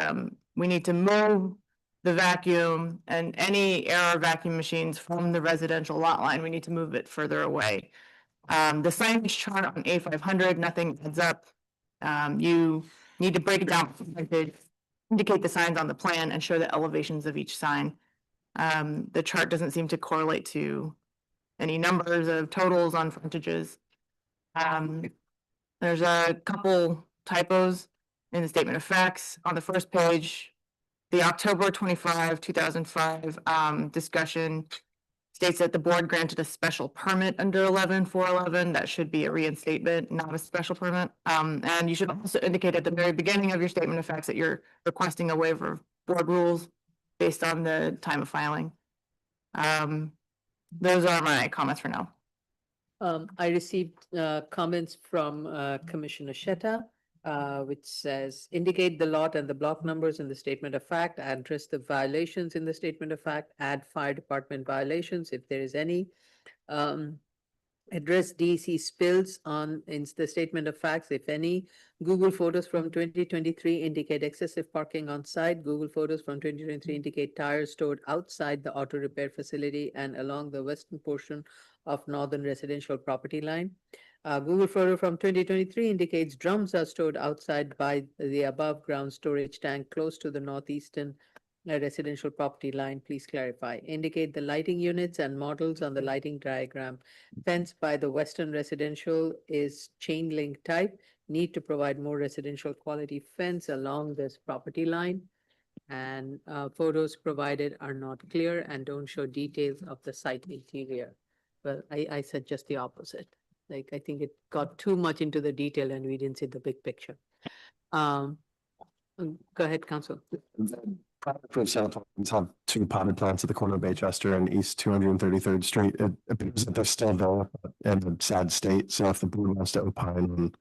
we need to move the vacuum and any air vacuum machines from the residential lot line. We need to move it further away. The signage chart on A500, nothing adds up. You need to break it down, indicate the signs on the plan and show the elevations of each sign. The chart doesn't seem to correlate to any numbers of totals on frontages. There's a couple typos in the statement of facts. On the first page, the October 25, 2005 discussion states that the board granted a special permit under 11-411. That should be a reinstatement, not a special permit. And you should also indicate at the very beginning of your statement of facts that you're requesting a waiver of board rules based on the time of filing. Those are my comments for now.
I received comments from Commissioner Sheta, which says indicate the lot and the block numbers in the statement of fact, address the violations in the statement of fact, add fire department violations if there is any. Address DEC spills in the statement of facts, if any. Google photos from 2023 indicate excessive parking on site. Google photos from 2023 indicate tires stored outside the auto repair facility and along the western portion of northern residential property line. Google photo from 2023 indicates drums are stored outside by the above ground storage tank close to the northeastern residential property line. Please clarify. Indicate the lighting units and models on the lighting diagram. Fence by the western residential is chain link type. Need to provide more residential quality fence along this property line. And photos provided are not clear and don't show details of the site interior. Well, I said just the opposite. Like, I think it got too much into the detail and we didn't see the big picture. Go ahead, Council.
For example, it's on 2 potted plants at the corner of Baychester and East 233rd Street. It appears that they're still there in a sad state. So if the board wants to opine on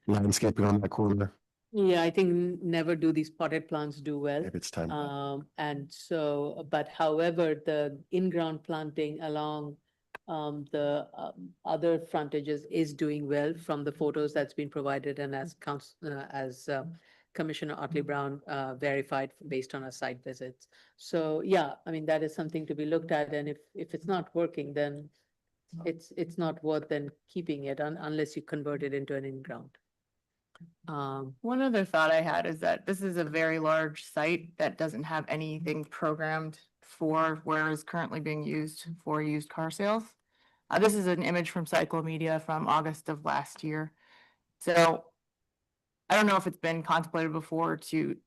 landscaping on that corner,
Yeah, I think never do these potted plants do well.
maybe it's time.
And so, but however, the in-ground planting along the other frontages is doing well from the photos that's been provided and as Commissioner Otley Brown verified based on our site visits. So yeah, I mean, that is something to be looked at, and if it's not working, then it's not worth then keeping it unless you convert it into an in-ground.
One other thought I had is that this is a very large site that doesn't have anything programmed for where is currently being used for used car sales. This is an image from Cyclomedia from August of last year. So I don't know if it's been contemplated before to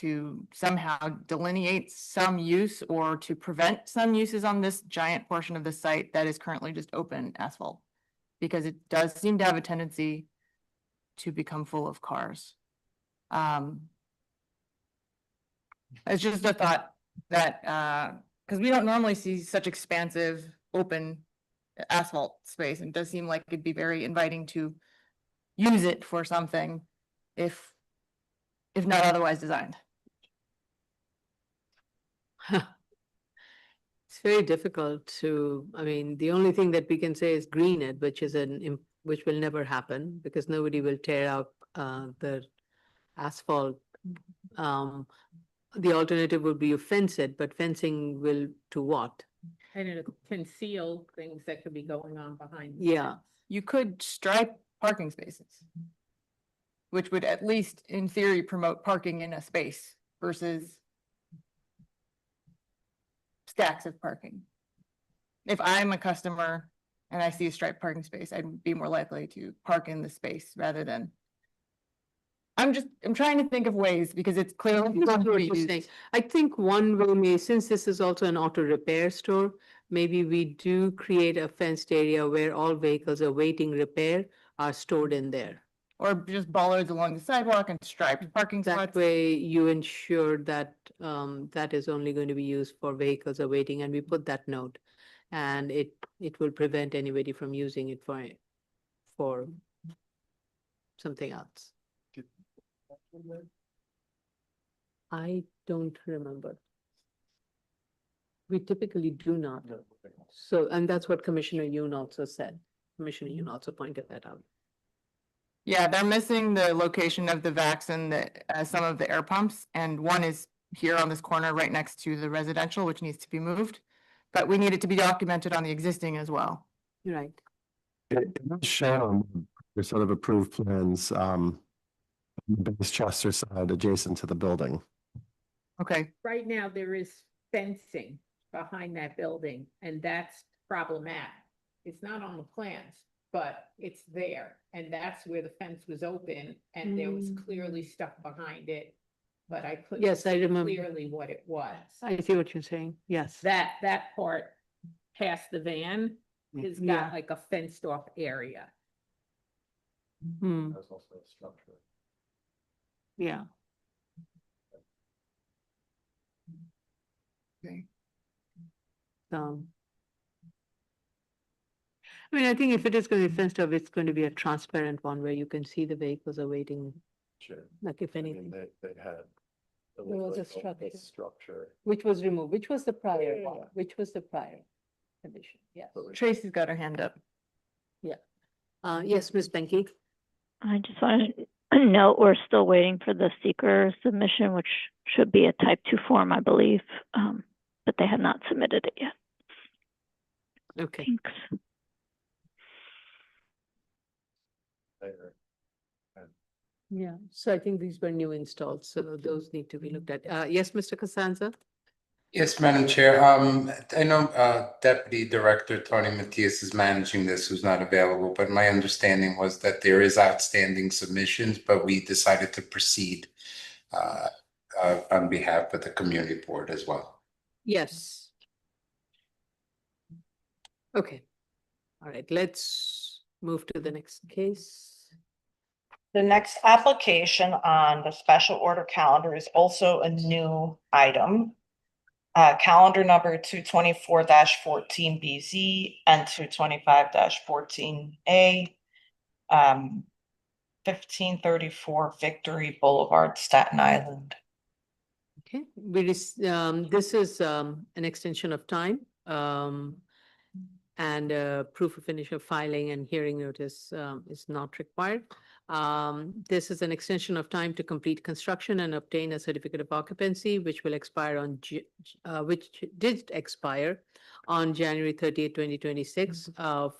to somehow delineate some use or to prevent some uses on this giant portion of the site that is currently just open asphalt. Because it does seem to have a tendency to become full of cars. It's just a thought that, because we don't normally see such expansive, open asphalt space, and it does seem like it'd be very inviting to use it for something if not otherwise designed.
It's very difficult to, I mean, the only thing that we can say is green it, which is which will never happen because nobody will tear out the asphalt. The alternative would be you fence it, but fencing will to what?
And it conceal things that could be going on behind. the
Yeah.
fence.
You could stripe parking spaces, which would at least in theory promote parking in a space versus stacks of parking. If I'm a customer and I see a striped parking space, I'd be more likely to park in the space rather than. I'm trying to think of ways because it's clearly
I
going to
what
be
you're saying.
used.
I think one way may, since this is also an auto repair store, maybe we do create a fenced area where all vehicles awaiting repair are stored in there.
Or just bollards along the sidewalk and striped parking
That
spots.
way you ensure that that is only going to be used for vehicles awaiting, and we put that note. And it will prevent anybody from using it for something else. I don't remember. We typically do not.
No, okay.
So, and that's what Commissioner Yoon also said. Commissioner Yoon also pointed that out.
Yeah, they're missing the location of the vacs and some of the air pumps, and one is here on this corner right next to the residential, which needs to be moved. But we need it to be documented on the existing as well.
You're right.
It was shown on the sort of approved plans, on the base Chester side adjacent to the building.
Okay,
Right now, there is fencing behind that building, and that's problematic. It's not on the plans, but it's there, and that's where the fence was open, and there was clearly stuff behind it. But I couldn't.
Yes, I
see
remember.
Clearly what it was.
I see what you're saying. Yes.
That part past the van has
Yeah.
got like a fenced off area.
Hmm,
There's also a structure.
yeah.
Okay.
I mean, I think if it is going to be fenced off, it's going to be a transparent one where you can see the vehicles awaiting,
Sure.
like if
I mean,
anything,
they had. it
There was
looked
a
like
structure.
Structure.
which was removed, which was the prior
Yeah.
one, which was the prior condition, yes.
But
Tracy's got her hand up.
Yes, Ms. Benke.
I just wanted to note, we're still waiting for the seeker submission, which should be a type 2 form, I believe. But they have not submitted it yet.
Okay.
Thanks.
There.
Yeah, so I think these were new installs, so those need to be looked at. Yes, Mr. Costanza?
Yes, Madam Chair. I know Deputy Director Tony Matias is managing this, who's not available, but my understanding was that there is outstanding submissions, but we decided to proceed on behalf of the community board as well.
Yes. Okay. All right, let's move to the next case.
The next application on the special order calendar is also a new item. Calendar number 224-14BZ and 225-14A. 1534 Victory Boulevard, Staten Island.
Okay, this is an extension of time. And proof of initial filing and hearing notice is not required. This is an extension of time to complete construction and obtain a certificate of occupancy, which will expire on, which did expire on January 30th, 2026,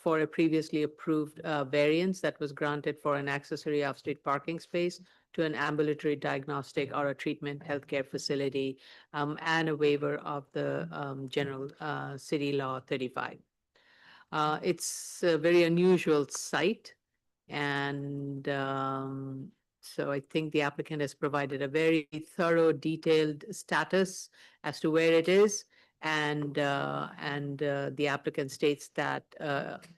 for a previously approved variance that was granted for an accessory off-street parking space to an ambulatory diagnostic or a treatment healthcare facility, and a waiver of the general city law 35. It's a very unusual site, and So I think the applicant has provided a very thorough, detailed status as to where it is. And the applicant states that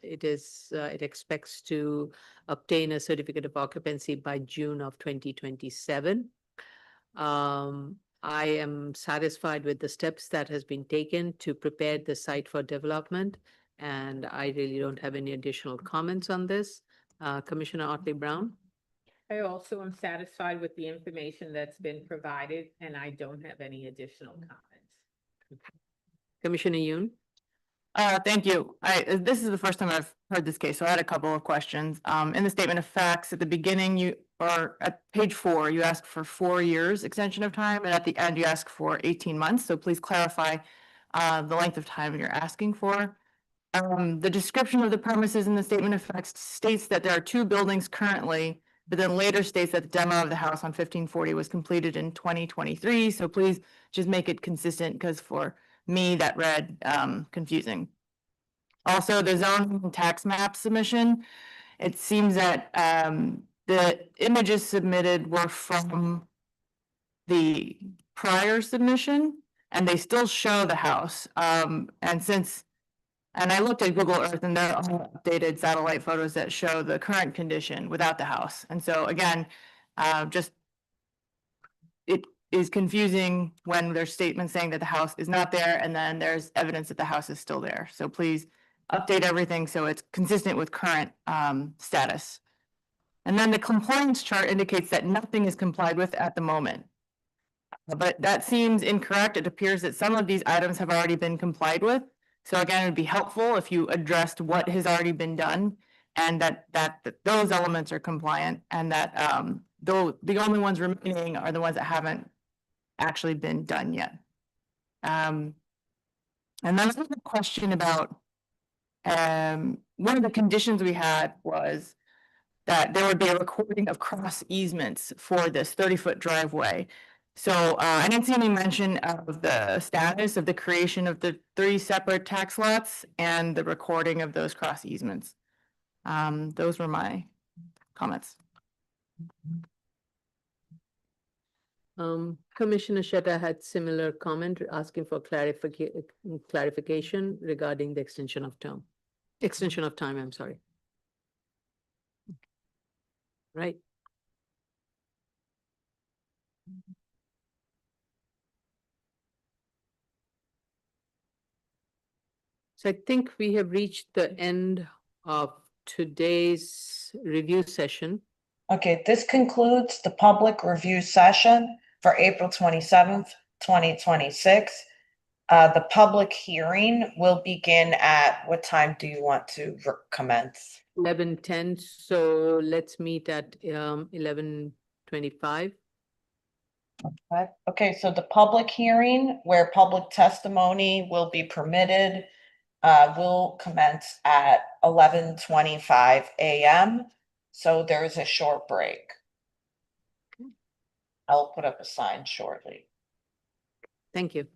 it expects to obtain a certificate of occupancy by June of 2027. I am satisfied with the steps that has been taken to prepare the site for development, and I really don't have any additional comments on this. Commissioner Otley Brown?
I also am satisfied with the information that's been provided, and I don't have any additional comments.
Commissioner Yoon?
Thank you. This is the first time I've heard this case, so I had a couple of questions. In the statement of facts, at the beginning, or at page 4, you ask for 4 years extension of time, and at the end, you ask for 18 months. So please clarify, the length of time you're asking for. The description of the premises in the statement of facts states that there are 2 buildings currently, but then later states that the demo of the house on 1540 was completed in 2023. So please just make it consistent, because for me, that read confusing. Also, the zoning tax map submission, it seems that the images submitted were from the prior submission, and they still show the house. And I looked at Google Earth, and there are updated satellite photos that show the current condition without the house. And so again, it is confusing when there's statements saying that the house is not there, and then there's evidence that the house is still there. So please update everything so it's consistent with current status. And then the compliance chart indicates that nothing is complied with at the moment. But that seems incorrect. It appears that some of these items have already been complied with. So again, it'd be helpful if you addressed what has already been done, and that those elements are compliant, and that though the only ones remaining are the ones that haven't actually been done yet. And then I have a question about one of the conditions we had was that there would be a recording of cross easements for this 30-foot driveway. So I didn't see any mention of the status of the creation of the 3 separate tax lots and the recording of those cross easements. Those were my comments.
Commissioner Shetta had similar comment asking for clarification regarding the extension of time, I'm sorry. Right. So I think we have reached the end of today's review session.
Okay, this concludes the public review session for April 27th, 2026. The public hearing will begin at what time do you want to commence?
11:10, so let's meet at 11:25.
Okay, so the public hearing where public testimony will be permitted will commence at 11:25 a.m. So there's a short break. I'll put up a sign shortly.
Thank you.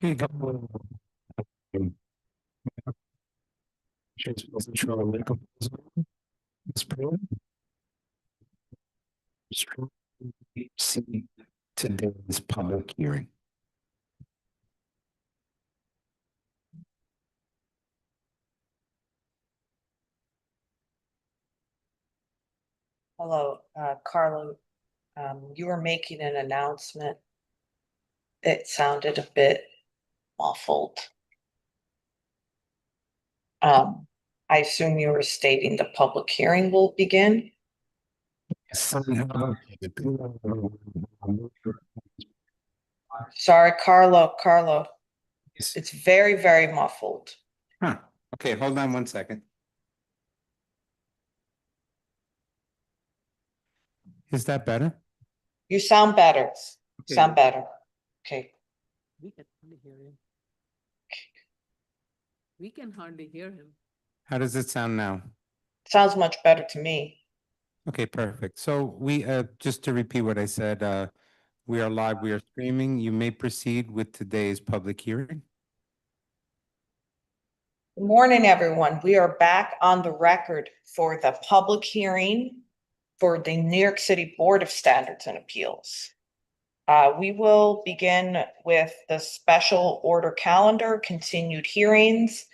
Here you go. Control legal. Ms. Pruitt? See today's public hearing.
Hello, Carlo. You were making an announcement. It sounded a bit muffled. I assume you were stating the public hearing will begin?
Somehow.
Sorry, Carlo, it's very, very muffled.
Huh, okay, hold on one second. Is that better?
You sound better.
Okay.
Sound better. Okay.
We can hardly hear him. We can hardly hear him.
How does it sound now?
Sounds much better to me.
Okay, perfect. So we, just to repeat what I said, we are live, we are streaming. You may proceed with today's public hearing.
Good morning, everyone. We are back on the record for the public hearing for the New York City Board of Standards and Appeals. We will begin with the special order calendar, continued hearings.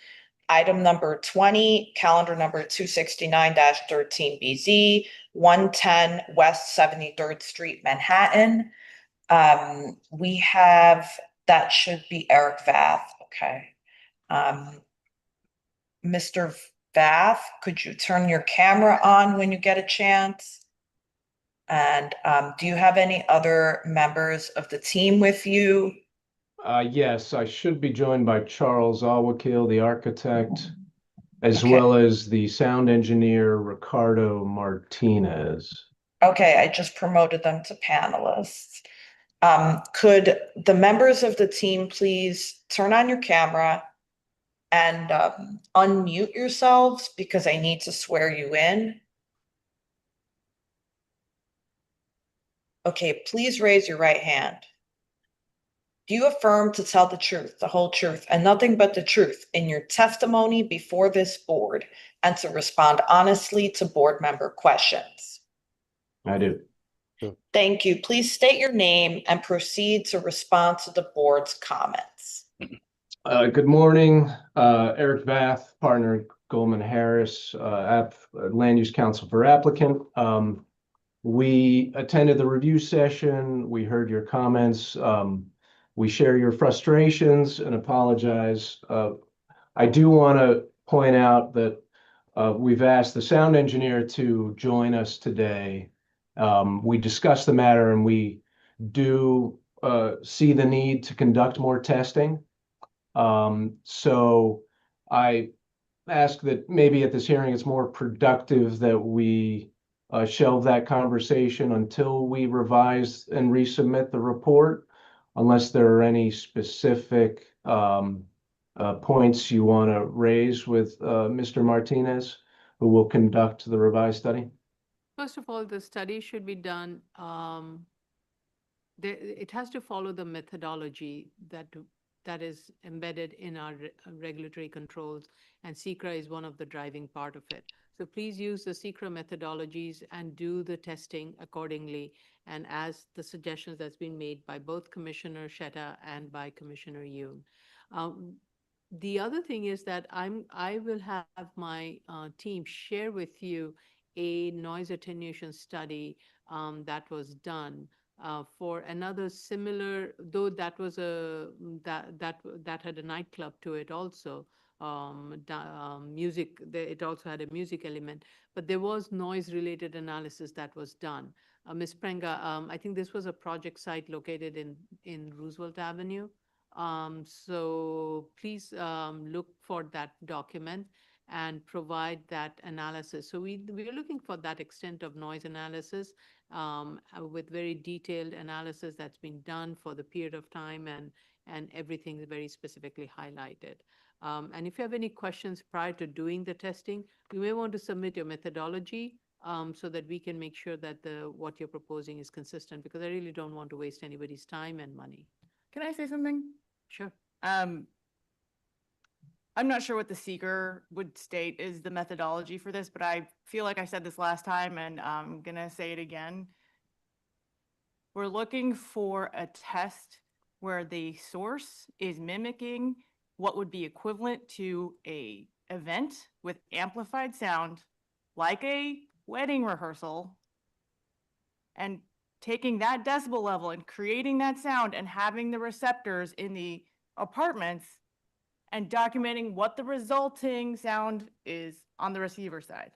Item number 20, calendar number 269-13BZ, 110 West 73rd Street, Manhattan. We have, that should be Eric Vath, okay. Mr. Vath, could you turn your camera on when you get a chance? And do you have any other members of the team with you?
Yes, I should be joined by Charles Awakil, the architect, as
Okay.
well as the sound engineer, Ricardo Martinez.
Okay, I just promoted them to panelists. Could the members of the team please turn on your camera and unmute yourselves because I need to swear you in? Okay, please raise your right hand. Do you affirm to tell the truth, the whole truth, and nothing but the truth in your testimony before this board and to respond honestly to board member questions?
I do.
Thank you. Please state your name and proceed to respond to the board's comments.
Good morning, Eric Vath, partner Goldman Harris, Land Use Council for applicant. We attended the review session. We heard your comments. We share your frustrations and apologize. I do want to point out that we've asked the sound engineer to join us today. We discussed the matter and we do see the need to conduct more testing. So I ask that maybe at this hearing, it's more productive that we shelve that conversation until we revise and resubmit the report, unless there are any specific points you want to raise with Mr. Martinez, who will conduct the revised study.
First of all, the study should be done, it has to follow the methodology that is embedded in our regulatory controls, and SECRA is one of the driving part of it. So please use the SECRA methodologies and do the testing accordingly, and as the suggestions that's been made by both Commissioner Sheta and by Commissioner Yoon. The other thing is that I will have my team share with you a noise attenuation study that was done for another similar, though that was that had a nightclub to it also. Music, it also had a music element, but there was noise related analysis that was done. Ms. Prenga, I think this was a project site located in Roosevelt Avenue. So please look for that document and provide that analysis. So we are looking for that extent of noise analysis with very detailed analysis that's been done for the period of time, and everything is very specifically highlighted. And if you have any questions prior to doing the testing, you may want to submit your methodology so that we can make sure that what you're proposing is consistent, because I really don't want to waste anybody's time and money.
Can I say something?
Sure.
I'm not sure what the seeker would state is the methodology for this, but I feel like I said this last time and I'm gonna say it again. We're looking for a test where the source is mimicking what would be equivalent to a event with amplified sound, like a wedding rehearsal, and taking that decibel level and creating that sound and having the receptors in the apartments and documenting what the resulting sound is on the receiver side.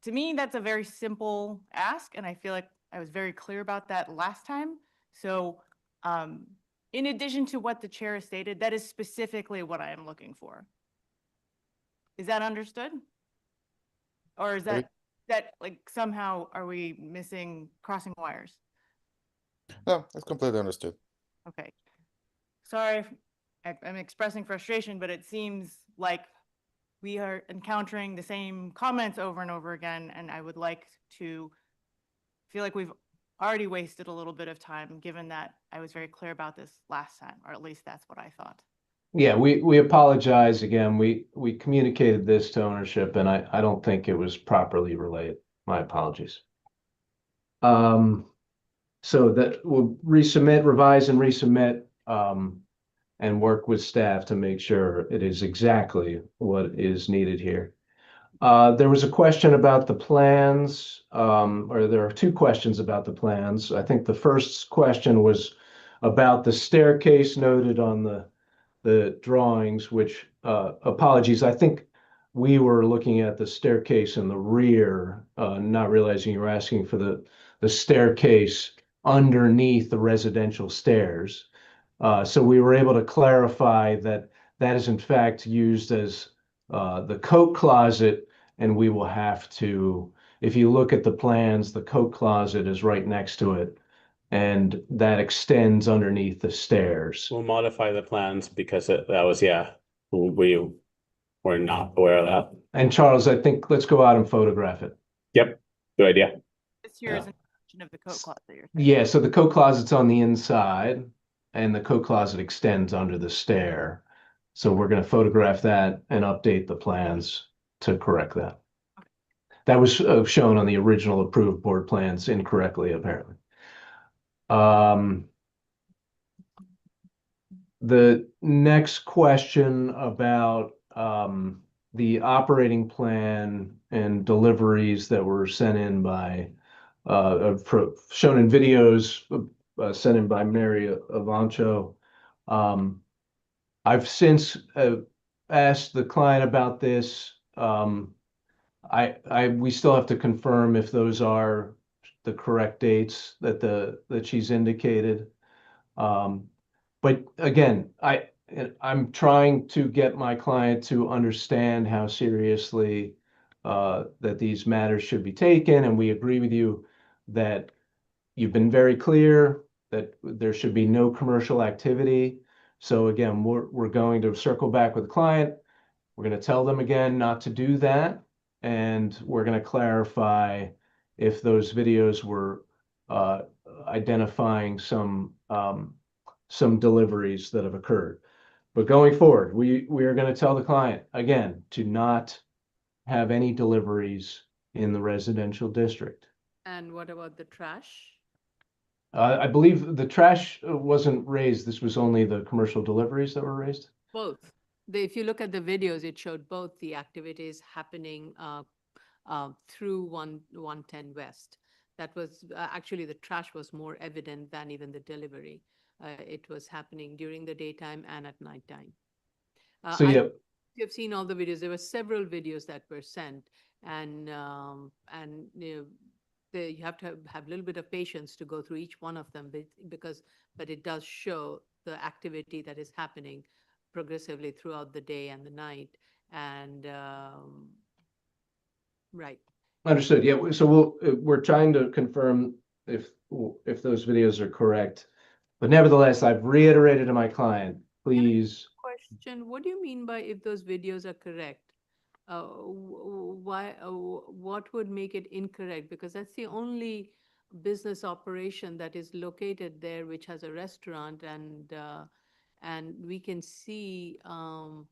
To me, that's a very simple ask, and I feel like I was very clear about that last time. So in addition to what the chair has stated, that is specifically what I am looking for. Is that understood? Or is that like somehow are we missing crossing wires?
No, it's completely understood.
Okay. Sorry, I'm expressing frustration, but it seems like we are encountering the same comments over and over again, and I would like to feel like we've already wasted a little bit of time, given that I was very clear about this last time, or at least that's what I thought.
Yeah, we apologize again. We communicated this to ownership and I don't think it was properly relayed. My apologies. So that we'll resubmit, revise and resubmit, and work with staff to make sure it is exactly what is needed here. There was a question about the plans, or there are two questions about the plans. I think the first question was about the staircase noted on the drawings, which, apologies, I think we were looking at the staircase in the rear, not realizing you were asking for the staircase underneath the residential stairs. So we were able to clarify that that is in fact used as the coat closet, and we will have to, if you look at the plans, the coat closet is right next to it, and that extends underneath the stairs.
We'll modify the plans because that was, yeah, we were not aware of that.
And Charles, I think let's go out and photograph it.
Yep, good idea.
This here is an extension of the coat closet. You're saying.
Yeah, so the coat closet's on the inside and the coat closet extends under the stair. So we're going to photograph that and update the plans to correct that. That was shown on the original approved board plans incorrectly, apparently. The next question about the operating plan and deliveries that were sent in by shown in videos sent in by Mary Avancho. I've since asked the client about this. We still have to confirm if those are the correct dates that she's indicated. But again, I'm trying to get my client to understand how seriously that these matters should be taken, and we agree with you that you've been very clear that there should be no commercial activity. So again, we're going to circle back with the client. We're going to tell them again not to do that, and we're going to clarify if those videos were identifying some deliveries that have occurred. But going forward, we are going to tell the client again to not have any deliveries in the residential district.
And what about the trash?
I believe the trash wasn't raised. This was only the commercial deliveries that were raised.
Both. If you look at the videos, it showed both the activities happening through 110 West. That was actually the trash was more evident than even the delivery. It was happening during the daytime and at nighttime.
So yeah,
You've seen all the videos. There were several videos that were sent, and you have to have a little bit of patience to go through each one of them, but it does show the activity that is happening progressively throughout the day and the night. And right.
understood. Yeah. So we're trying to confirm if those videos are correct. But nevertheless, I've reiterated to my client, please.
Question: what do you mean by if those videos are correct? What would make it incorrect? Because that's the only business operation that is located there, which has a restaurant, And we can see from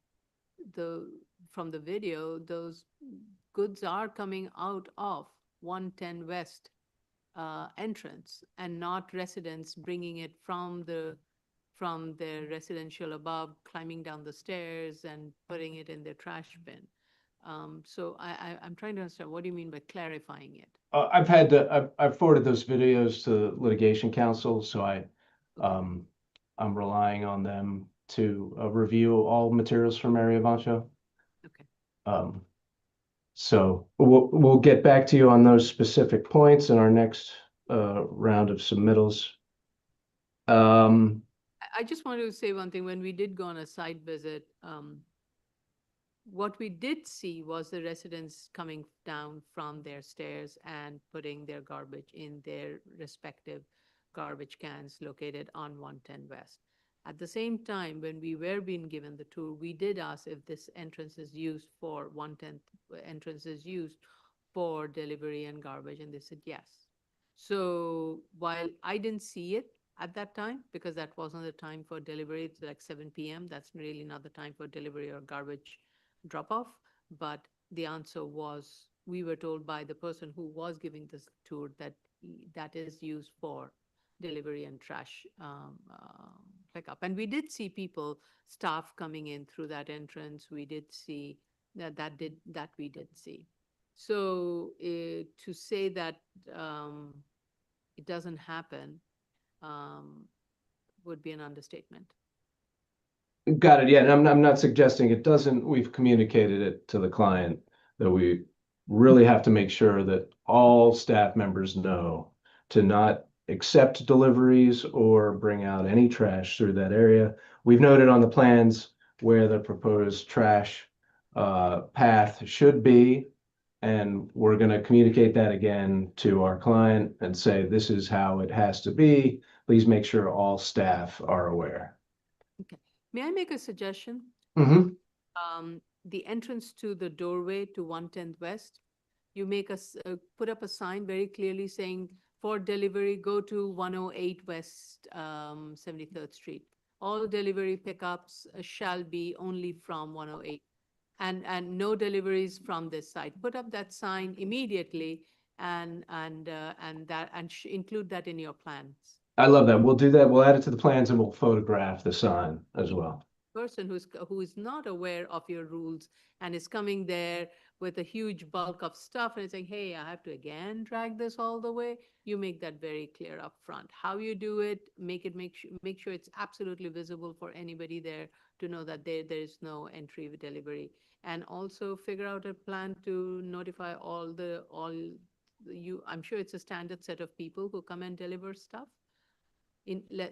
the video, those goods are coming out of 110 West entrance and not residents bringing it from their residential above, climbing down the stairs and putting it in their trash bin. So I'm trying to understand, what do you mean by clarifying it?
I've forwarded those videos to litigation counsel, so I'm relying on them to review all materials from Mario Vancho.
Okay.
So we'll get back to you on those specific points in our next round of submittals.
I just wanted to say one thing. When we did go on a site visit, what we did see was the residents coming down from their stairs and putting their garbage in their respective garbage cans located on 110 West. At the same time, when we were being given the tour, we did ask if this entrance is used for 110th entrance is used for delivery and garbage, and they said yes. So while I didn't see it at that time, because that wasn't the time for delivery, it's like 7 p.m. That's really not the time for delivery or garbage drop off. But the answer was, we were told by the person who was giving this tour that that is used for delivery and trash pickup. And we did see people, staff coming in through that entrance. We did see that we did see. So to say that it doesn't happen would be an understatement.
Got it. Yeah, and I'm not suggesting it doesn't. We've communicated it to the client that we really have to make sure that all staff members know to not accept deliveries or bring out any trash through that area. We've noted on the plans where the proposed trash path should be, and we're going to communicate that again to our client and say, this is how it has to be. Please make sure all staff are aware.
Okay. May I make a suggestion?
Mm-hmm.
The entrance to the doorway to 110th West, you make us put up a sign very clearly saying, for delivery, go to 108 West 73rd Street. All delivery pickups shall be only from 108, and no deliveries from this site. Put up that sign immediately and include that in your plans.
I love that. We'll do that. We'll add it to the plans and we'll photograph the sign as well.
Person who is not aware of your rules and is coming there with a huge bulk of stuff and saying, hey, I have to again drag this all the way. You make that very clear up front. How you do it, make sure it's absolutely visible for anybody there to know that there is no entry with delivery. And also figure out a plan to notify I'm sure it's a standard set of people who come and deliver stuff.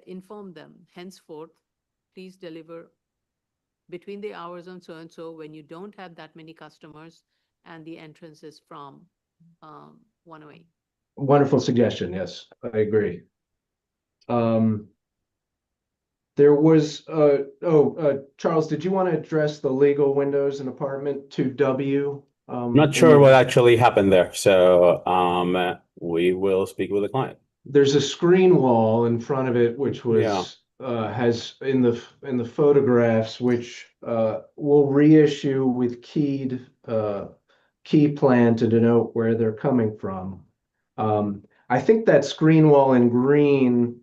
Inform them, henceforth, please deliver between the hours and so when you don't have that many customers and the entrance is from 108.
Wonderful suggestion. Yes, I agree. There was, Charles, did you want to address the legal windows in apartment 2W?
Not sure what actually happened there. So we will speak with the client.
There's a screen wall in front of it, which was has in the photographs, which we'll reissue with key plan to denote where they're coming from. I think that screen wall in green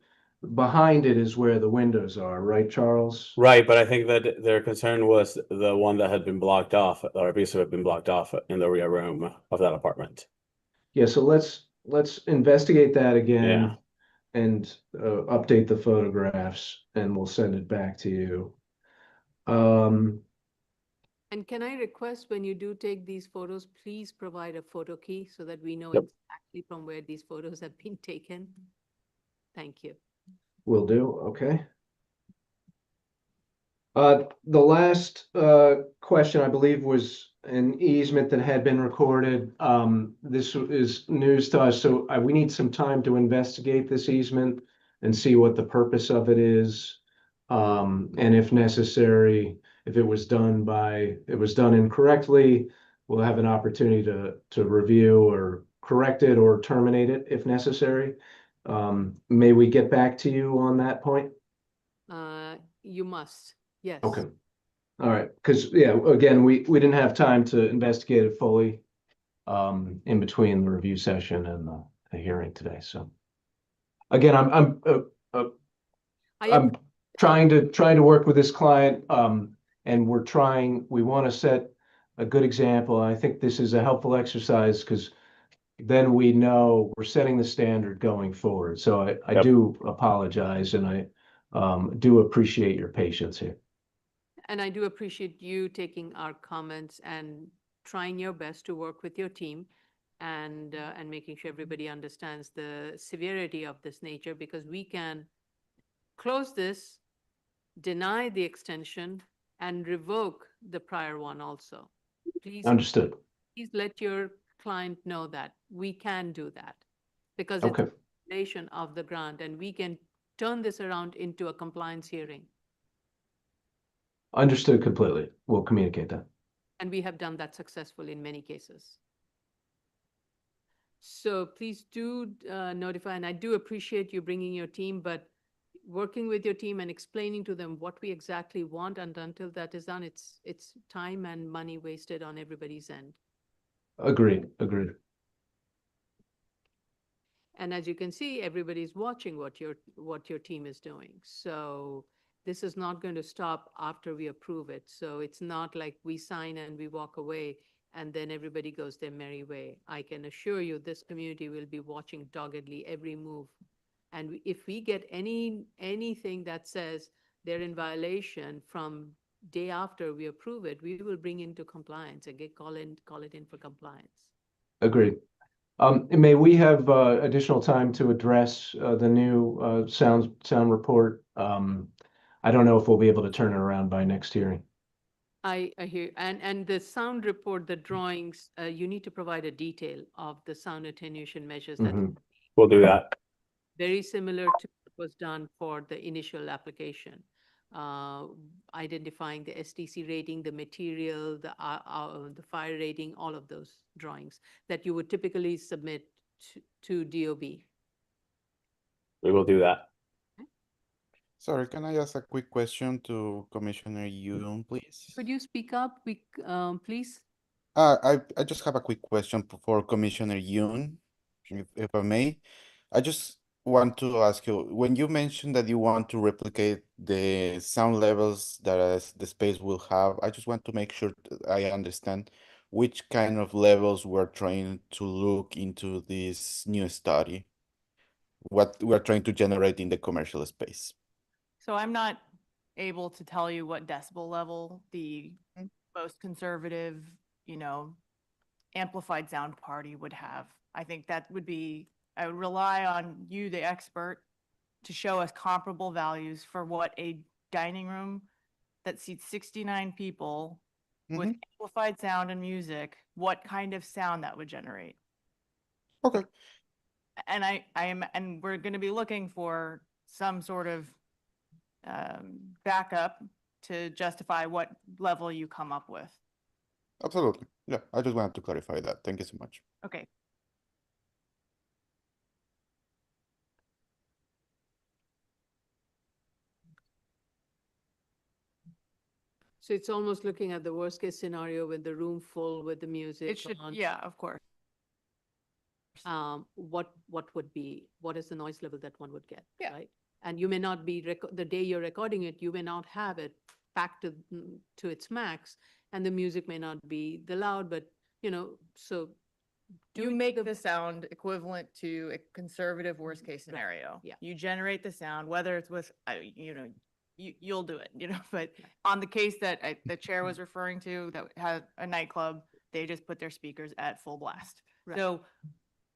behind it is where the windows are, right, Charles?
Right, but I think that their concern was the one that had been blocked off, or a piece of it had been blocked off in the rear room of that apartment.
Yeah, so let's investigate that again and update the photographs, and we'll send it back to you.
And can I request, when you do take these photos, please provide a photo key so that we know exactly from where these photos have been taken? Thank you.
Will do. Okay. The last question, I believe, was an easement that had been recorded. This is news to us, so we need some time to investigate this easement and see what the purpose of it is. And if necessary, if it was done incorrectly, we'll have an opportunity to review or correct it or terminate it if necessary. May we get back to you on that point?
You must, yes.
Okay. All right, because, yeah, again, we didn't have time to investigate it fully in between the review session and the hearing today, so. Again, I'm trying to work with this client, and we want to set a good example. I think this is a helpful exercise because then we know we're setting the standard going forward. So I
Yep.
do apologize, and I do appreciate your patience here.
And I do appreciate you taking our comments and trying your best to work with your team and making sure everybody understands the severity of this nature, because we can close this, deny the extension, and revoke the prior one also. Please,
Understood.
please let your client know that we can do that because
Okay.
it's a violation of the grant, and we can turn this around into a compliance hearing.
Understood completely. We'll communicate that.
And we have done that successfully in many cases. So please do notify, and I do appreciate you bringing your team, but working with your team and explaining to them what we exactly want, and until that is done, it's time and money wasted on everybody's end.
Agreed.
And as you can see, everybody's watching what your team is doing. So this is not going to stop after we approve it. So it's not like we sign and we walk away and then everybody goes their merry way. I can assure you this community will be watching doggedly every move. And if we get anything that says they're in violation from day after we approve it, we will bring into compliance and call it in for compliance.
Agreed. May we have additional time to address the new sound report? I don't know if we'll be able to turn it around by next hearing.
I hear, and the sound report, the drawings, you need to provide a detail of the sound attenuation measures that
We'll do that.
very similar to what was done for the initial application. Identifying the STC rating, the material, the fire rating, all of those drawings that you would typically submit to DOB.
We will do that.
Sorry, can I ask a quick question to Commissioner Yoon, please?
Could you speak up, please?
I just have a quick question for Commissioner Yoon, if I may. I just want to ask you, when you mentioned that you want to replicate the sound levels that the space will have, I just want to make sure I understand which kind of levels we're trying to look into this new study, what we're trying to generate in the commercial space.
So I'm not able to tell you what decibel level the most conservative, amplified sound party would have. I think that would be, I would rely on you, the expert, to show us comparable values for what a dining room that seats 69 people with amplified sound and music, what kind of sound that would generate.
Okay.
And we're going to be looking for some sort of backup to justify what level you come up with.
Absolutely. Yeah, I just wanted to clarify that. Thank you so much.
Okay.
So it's almost looking at the worst case scenario with the room full with the music.
It should,
on.
yeah, of course.
What is the noise level that one would get?
Yeah.
Right. And you may not be, the day you're recording it, you may not have it packed to its max, and the music may not be the loud, but, so.
You make the sound equivalent to a conservative worst case scenario.
Yeah.
You generate the sound, whether it's with, you'll do it, but on the case that the chair was referring to that had a nightclub, they just put their speakers at full blast.
Right.
So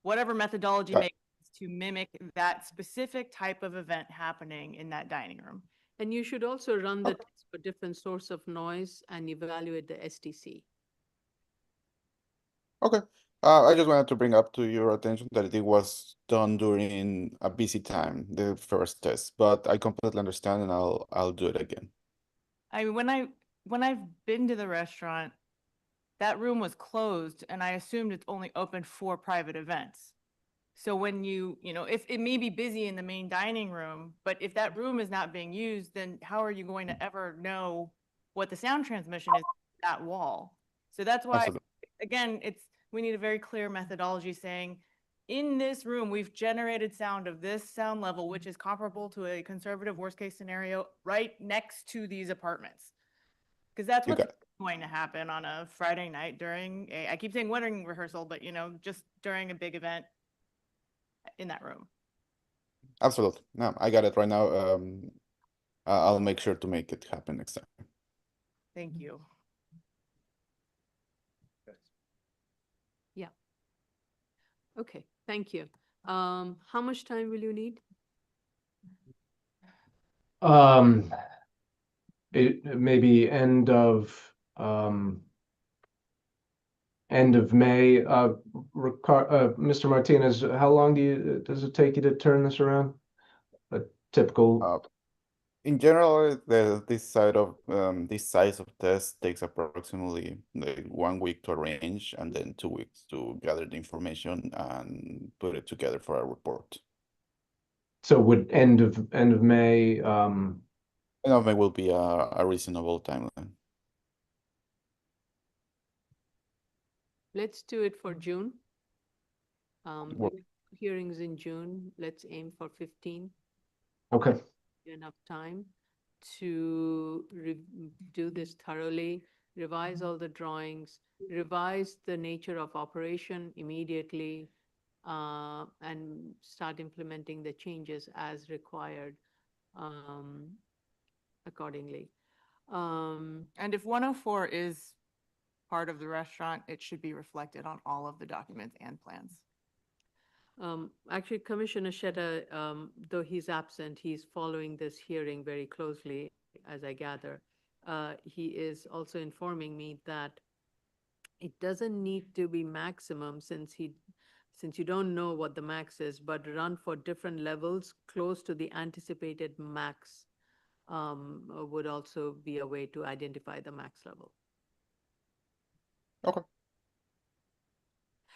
whatever methodology
Got-
makes to mimic that specific type of event happening in that dining room.
And you should also run the test for different source of noise and evaluate the STC.
Okay. I just wanted to bring up to your attention that it was done during a busy time, the first test, but I completely understand and I'll do it again.
I mean, when I've been to the restaurant, that room was closed and I assumed it's only open for private events. So when you know, if it may be busy in the main dining room, but if that room is not being used, then how are you going to ever know what the sound transmission is that wall? So that's why,
Absolutely.
again, we need a very clear methodology saying, in this room, we've generated sound of this sound level, which is comparable to a conservative worst case scenario right next to these apartments. Because that's
You
what's
got it.
going to happen on a Friday night during I keep saying wedding rehearsal, but just during a big event in that room.
Absolutely. No, I got it right now. I'll make sure to make it happen next time.
Thank you.
Okay, thank you. How much time will you need?
It maybe end of May. Mr. Martinez, how long does it take you to turn this around? A typical,
In general, this size of test takes approximately like 1 week to arrange and then 2 weeks to gather the information and put it together for a report.
so would end of May,
End of May will be a reasonable timeline.
Let's do it for June.
Well-
Hearings in June, let's aim for 15.
okay.
Enough time to do this thoroughly, revise all the drawings, revise the nature of operation immediately, and start implementing the changes as required accordingly.
And if 104 is part of the restaurant, it should be reflected on all of the documents and plans.
Actually, Commissioner Sheta, though he's absent, he's following this hearing very closely, as I gather. He is also informing me that it doesn't need to be maximum since you don't know what the max is, but run for different levels close to the anticipated max would also be a way to identify the max level.
Okay.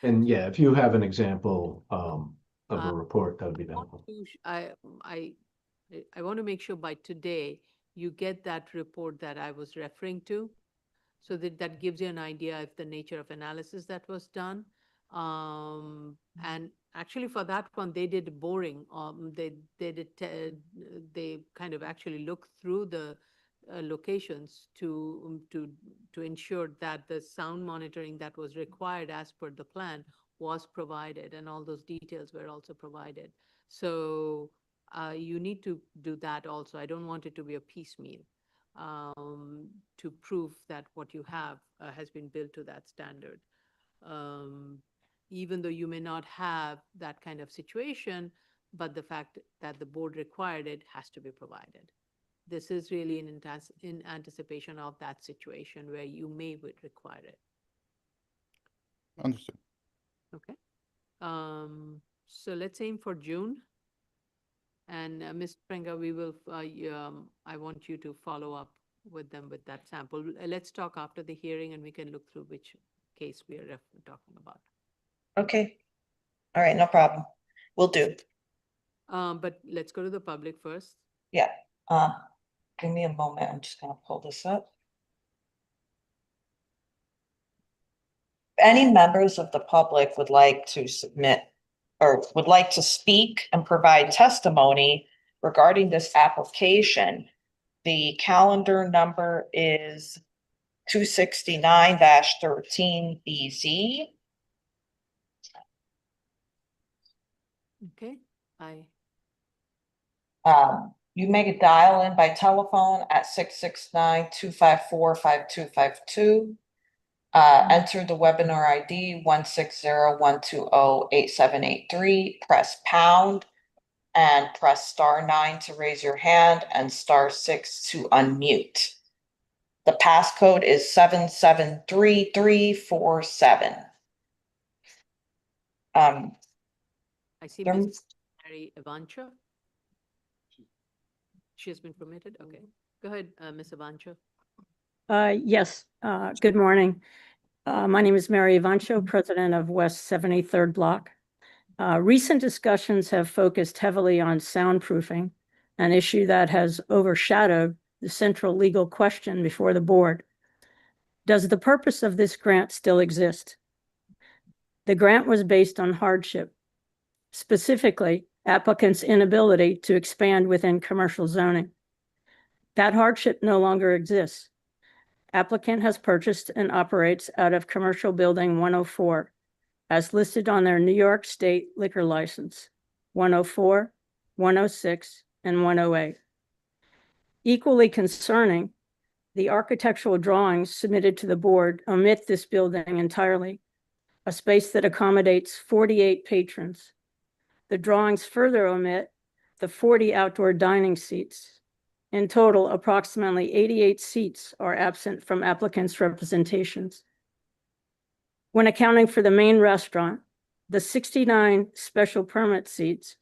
And yeah, if you have an example of a report, that would be helpful.
I want to make sure by today you get that report that I was referring to, so that gives you an idea of the nature of analysis that was done. And actually for that one, they did boring. They kind of actually looked through the locations to ensure that the sound monitoring that was required as per the plan was provided, and all those details were also provided. So you need to do that also. I don't want it to be a piecemeal to prove that what you have has been built to that standard. Even though you may not have that kind of situation, but the fact that the board required it has to be provided. This is really in anticipation of that situation where you may would require it.
Understood.
Okay. So let's aim for June. And Ms. Prenga, we will. I want you to follow up with them with that sample. Let's talk after the hearing, and we can look through which case we are talking about.
Okay. All right, no problem. Will do.
But let's go to the public first.
Yeah. Give me a moment. I'm just gonna pull this up. If any members of the public would like to submit or would like to speak and provide testimony regarding this application, the calendar number is 269-13BZ.
Okay,
you may dial in by telephone at 669-254-5252. Enter the webinar ID 160-120-8783, press pound and press *9 to raise your hand and *6 to unmute. The passcode is 773347.
I see Ms. Mary Evancho. She has been permitted. Okay, go ahead, Ms. Evancho.
Yes, good morning. My name is Mary Evancho, president of West 73rd Block. Recent discussions have focused heavily on soundproofing, an issue that has overshadowed the central legal question before the board. Does the purpose of this grant still exist? The grant was based on hardship, specifically applicants' inability to expand within commercial zoning. That hardship no longer exists. Applicant has purchased and operates out of Commercial Building 104, as listed on their New York State liquor license, 104, 106, and 108. Equally concerning, the architectural drawings submitted to the board omit this building entirely, a space that accommodates 48 patrons. The drawings further omit the 40 outdoor dining seats. In total, approximately 88 seats are absent from applicants' representations. When accounting for the main restaurant, the 69 special permit seats,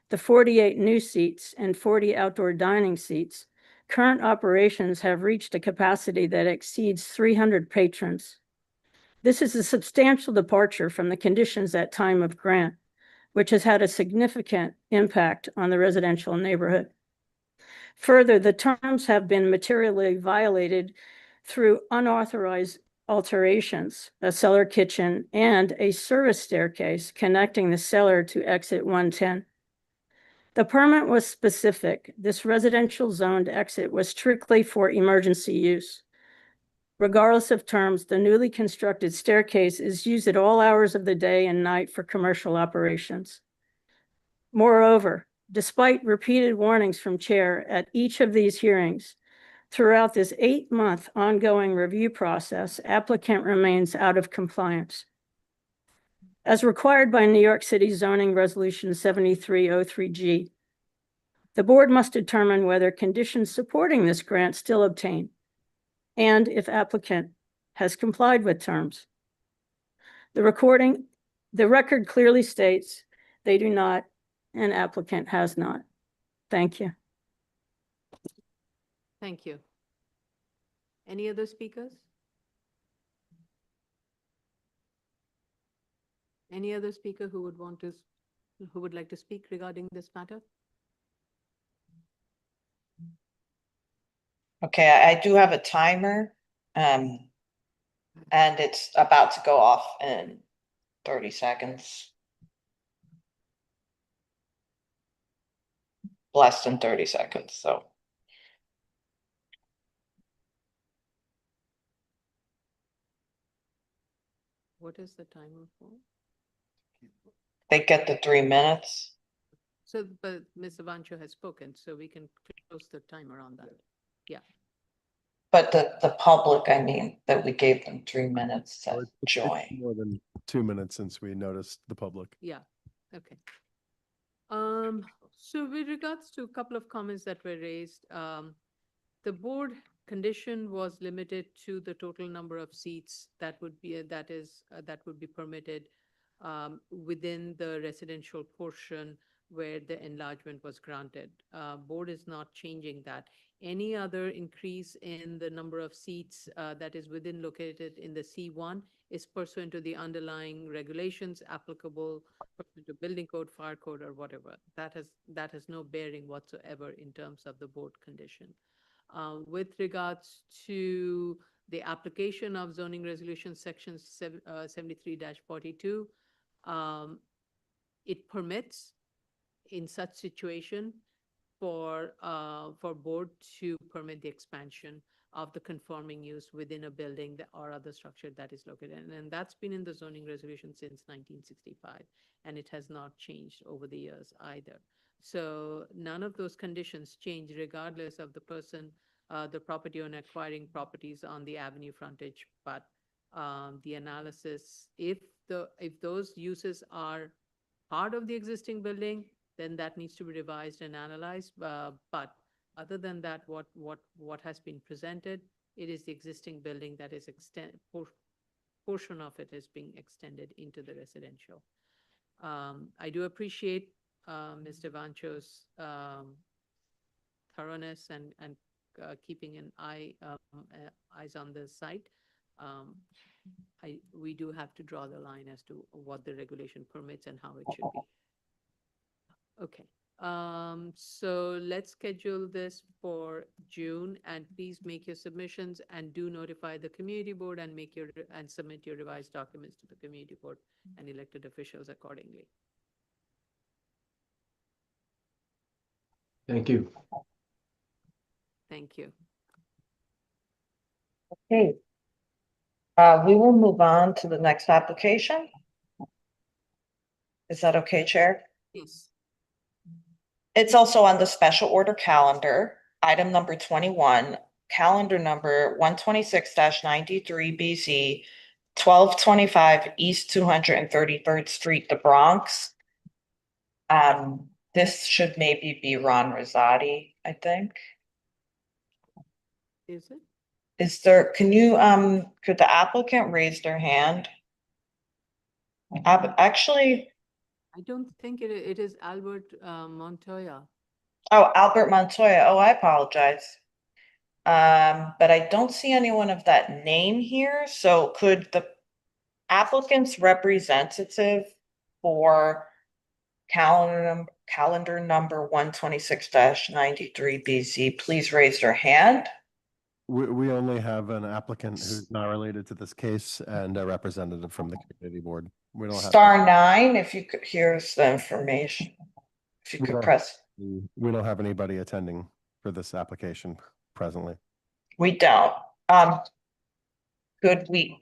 the 48 new seats, and 40 outdoor dining seats, current operations have reached a capacity that exceeds 300 patrons. This is a substantial departure from the conditions at time of grant, which has had a significant impact on the residential neighborhood. Further, the terms have been materially violated through unauthorized alterations, a cellar kitchen, and a service staircase connecting the cellar to exit 110. The permit was specific. This residential zoned exit was strictly for emergency use. Regardless of terms, the newly constructed staircase is used at all hours of the day and night for commercial operations. Moreover, despite repeated warnings from Chair at each of these hearings, throughout this 8-month ongoing review process, applicant remains out of compliance. As required by New York City Zoning Resolution 7303G, the board must determine whether conditions supporting this grant still obtain, and if applicant has complied with terms. The record clearly states they do not, and applicant has not. Thank you.
Thank you. Any other speakers? Any other speaker who would like to speak regarding this matter?
Okay, I do have a timer, and it's about to go off in 30 seconds. Less than 30 seconds, so.
What is the timer for?
They get the 3 minutes.
So, but Ms. Avancho has spoken, so we can close the timer on that. Yeah.
But the public, I mean, that we gave them 3 minutes to
It's
join.
more than 2 minutes since we noticed the public.
Yeah, okay. So with regards to a couple of comments that were raised, the board condition was limited to the total number of seats that would be permitted within the residential portion where the enlargement was granted. Board is not changing that. Any other increase in the number of seats that is located in the C1 is pursuant to the underlying regulations applicable pursuant to building code, fire code, or whatever. That has no bearing whatsoever in terms of the board condition. With regards to the application of zoning resolution section 73-42, it permits in such situation for board to permit the expansion of the conforming use within a building or other structure that is located. And that's been in the zoning resolution since 1965, and it has not changed over the years either. So none of those conditions change regardless of the person, the property owner acquiring properties on the avenue frontage. But the analysis, if those uses are part of the existing building, then that needs to be revised and analyzed. But other than that, what has been presented, it is the existing building that is portion of it is being extended into the residential. I do appreciate Mr. Vancho's thoroughness and keeping an eyes on the site. we do have to draw the line as to what the regulation permits and how it should be. Okay, so let's schedule this for June, and please make your submissions and do notify the community board and and submit your revised documents to the community board and elected officials accordingly.
Thank you.
Thank you.
Okay. We will move on to the next application. Is that okay, Chair?
Yes.
It's also on the special order calendar, item number 21, calendar number 126-93 BZ, 1225 East 233rd Street, the Bronx. This should maybe be Ron Rosati, I think.
Is it?
Is there, can you, could the applicant raise their hand? Actually,
I don't think it is Albert Montoya.
oh, Albert Montoya. Oh, I apologize. But I don't see anyone of that name here. So could the applicant's representative for calendar number 126-93 BZ please raise their hand?
We only have an applicant who's not related to this case and a representative from the community board. We don't have.
Star 9, if you could, here's the information. If you
We
could
don't-
press.
We don't have anybody attending for this application presently.
We don't. Could we,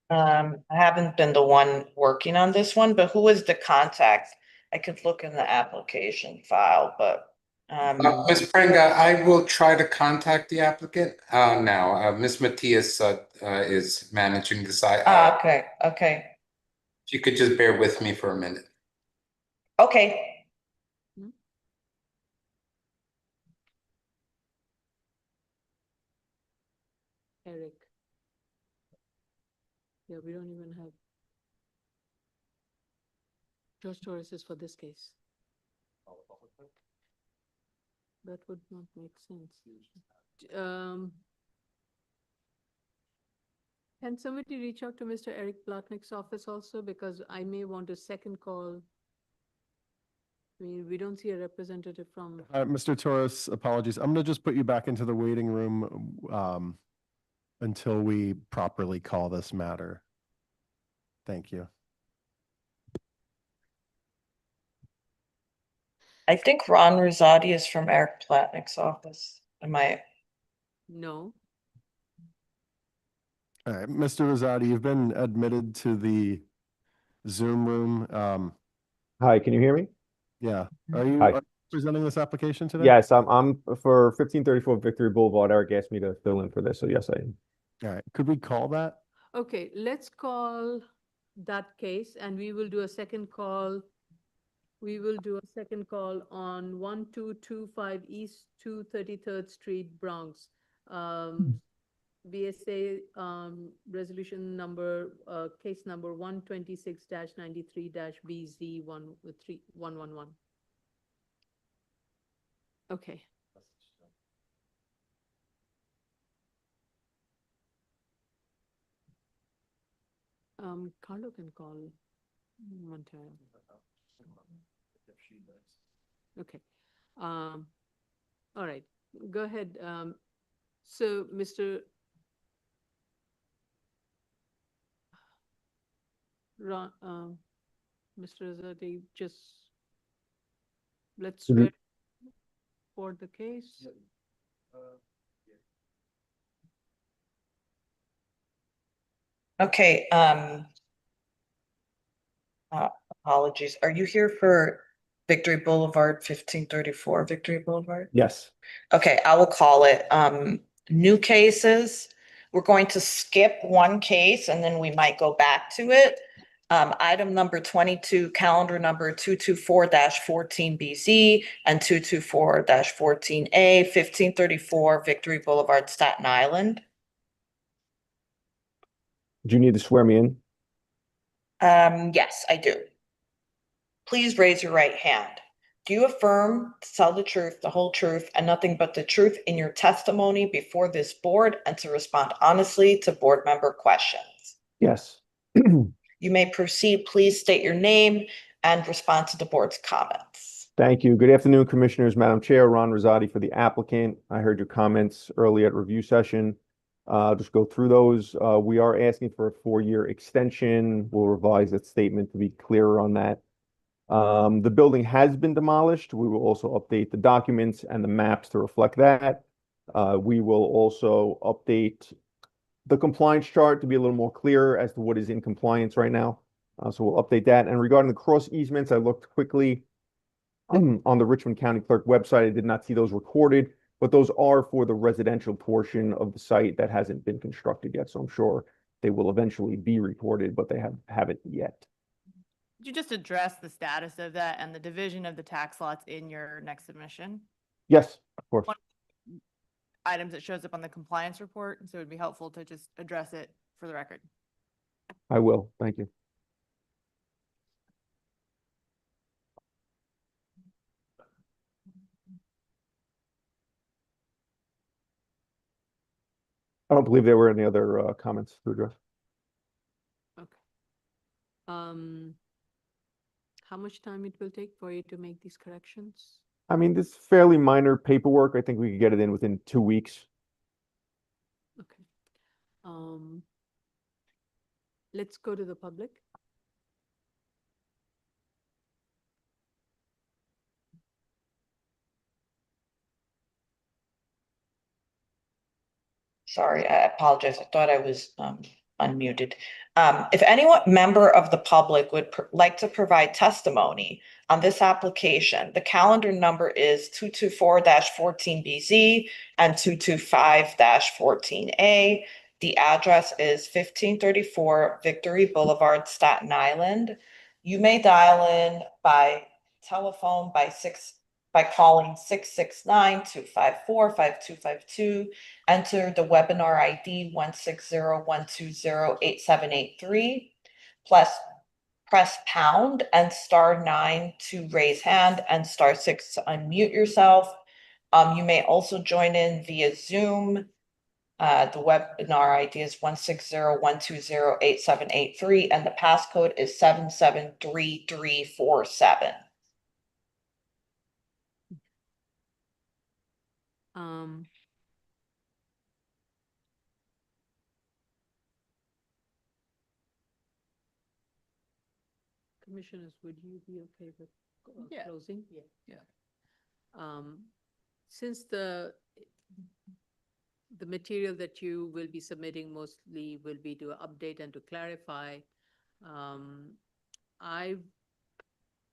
I haven't been the one working on this one, but who is the contact? I could look in the application file, but,
Ms. Prenga, I will try to contact the applicant now. Ms. Matias is managing the site.
okay, okay,
If you could just bear with me for a minute.
okay.
Eric. Yeah, we don't even have George Torres is for this case. That would not make sense. Can somebody reach out to Mr. Eric Plotnick's office also, because I may want a second call. I mean, we don't see a representative from.
Mr. Torres, apologies. I'm gonna just put you back into the waiting room until we properly call this matter. Thank you.
I think Ron Rosati is from Eric Platnick's office. Am I?
No.
All right, Mr. Rosati, you've been admitted to the Zoom room.
Hi, can you hear me?
Yeah, are you
Hi.
presenting this application today?
Yes, I'm for 1534 Victory Boulevard. Eric asked me to fill in for this, so yes, I am.
All right, could we call that?
Okay, let's call that case and we will do a second call. We will do a second call on 1225 East 233rd Street, Bronx. BSA resolution number, case number 126-93-BZ13111. Okay. Carlo can call Montero. Okay. All right, go ahead. So Mr. Mr. Rosati, just let's swear for the case.
Okay, apologies. Are you here for Victory Boulevard, 1534 Victory Boulevard?
Yes.
Okay, I will call it new cases. We're going to skip one case and then we might go back to it. Item number 22, calendar number 224-14BZ and 224-14A, 1534 Victory Boulevard, Staten Island.
Do you need to swear me in?
Yes, I do. Please raise your right hand. Do you affirm to tell the truth, the whole truth, and nothing but the truth in your testimony before this board and to respond honestly to board member questions?
Yes.
You may proceed. Please state your name and respond to the board's comments.
Thank you. Good afternoon, Commissioners. Madam Chair, Ron Rosati for the applicant. I heard your comments early at review session. Just go through those. We are asking for a 4-year extension. We'll revise that statement to be clearer on that. The building has been demolished. We will also update the documents and the maps to reflect that. We will also update the compliance chart to be a little more clear as to what is in compliance right now. So we'll update that. And regarding the cross easements, I looked quickly on the Richmond County Clerk website. I did not see those recorded, but those are for the residential portion of the site that hasn't been constructed yet. So I'm sure they will eventually be recorded, but they haven't yet.
Could you just address the status of that and the division of the tax lots in your next submission?
Yes, of course.
One items that shows up on the compliance report, so it'd be helpful to just address it for the record.
I will. Thank you. I don't believe there were any other comments to address.
Okay. How much time it will take for you to make these corrections?
I mean, this is fairly minor paperwork. I think we could get it in within 2 weeks.
Okay. Let's go to the public.
Sorry, I apologize. I thought I was unmuted. If any member of the public would like to provide testimony on this application, the calendar number is 224-14BZ and 225-14A. The address is 1534 Victory Boulevard, Staten Island. You may dial in by telephone by calling 669-254-5252. Enter the webinar ID 160-120-8783. Plus press pound and *9 to raise hand and *6 to unmute yourself. You may also join in via Zoom. The webinar ID is 160-120-8783 and the passcode is 773347.
Commissioners, would you be okay with
Yeah.
closing?
Yeah.
Since the material that you will be submitting mostly will be to update and to clarify,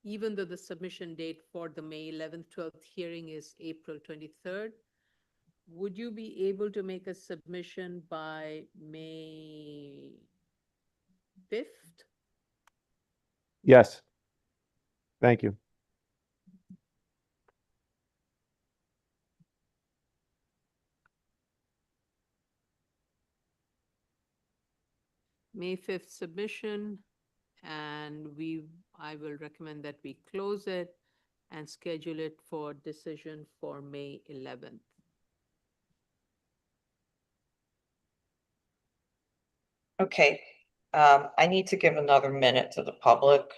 even though the submission date for the May 11th, 12th hearing is April 23rd, would you be able to make a submission by May 5th?
Yes. Thank you.
May 5th submission, and I will recommend that we close it and schedule it for decision for May 11th.
Okay, I need to give another minute to the public.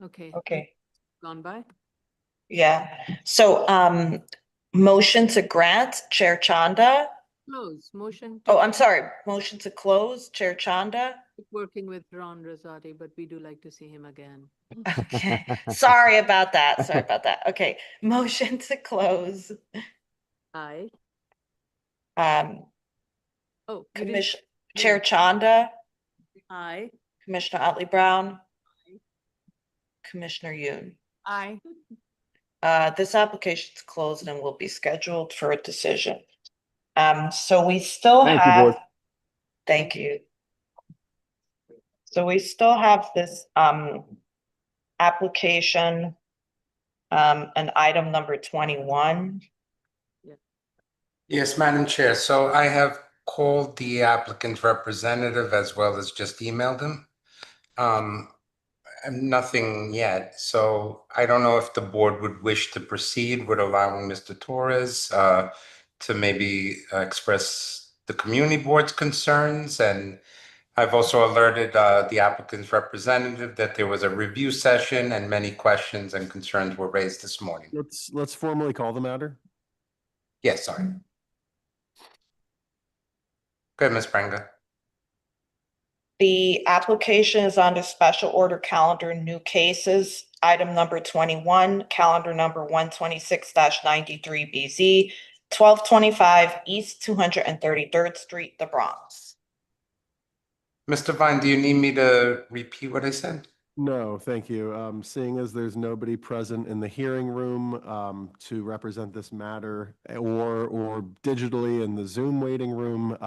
Okay.
Okay.
Gone by?
Yeah, so motion to grant, Chair Chanda.
Close, motion.
Oh, I'm sorry, motion to close, Chair Chanda.
Working with Ron Rosati, but we do like to see him again.
Okay, sorry about that. Sorry about that. Okay, motion to close.
Aye.
Um,
Oh, you didn't-
Commission, Chair Chanda,
Aye.
Commissioner Otley Brown, Commissioner Yoon.
Aye.
This application is closed and will be scheduled for a decision. So we still
Thank you, Board.
have, thank you. So we still have this, application, and item number 21.
Yes, Madam Chair. So I have called the applicant's representative as well as just emailed him. Nothing yet. So I don't know if the board would wish to proceed with allowing Mr. Torres to maybe express the community board's concerns. And I've also alerted the applicant's representative that there was a review session and many questions and concerns were raised this morning.
Let's formally call the matter.
Yes, sorry. Good, Ms. Prenga.
The application is under special order calendar, new cases, item number 21, calendar number 126-93BZ, 1225 East 233rd Street, the Bronx.
Mr. Vine, do you need me to repeat what I said?
No, thank you. Seeing as there's nobody present in the hearing room to represent this matter or digitally in the Zoom waiting room,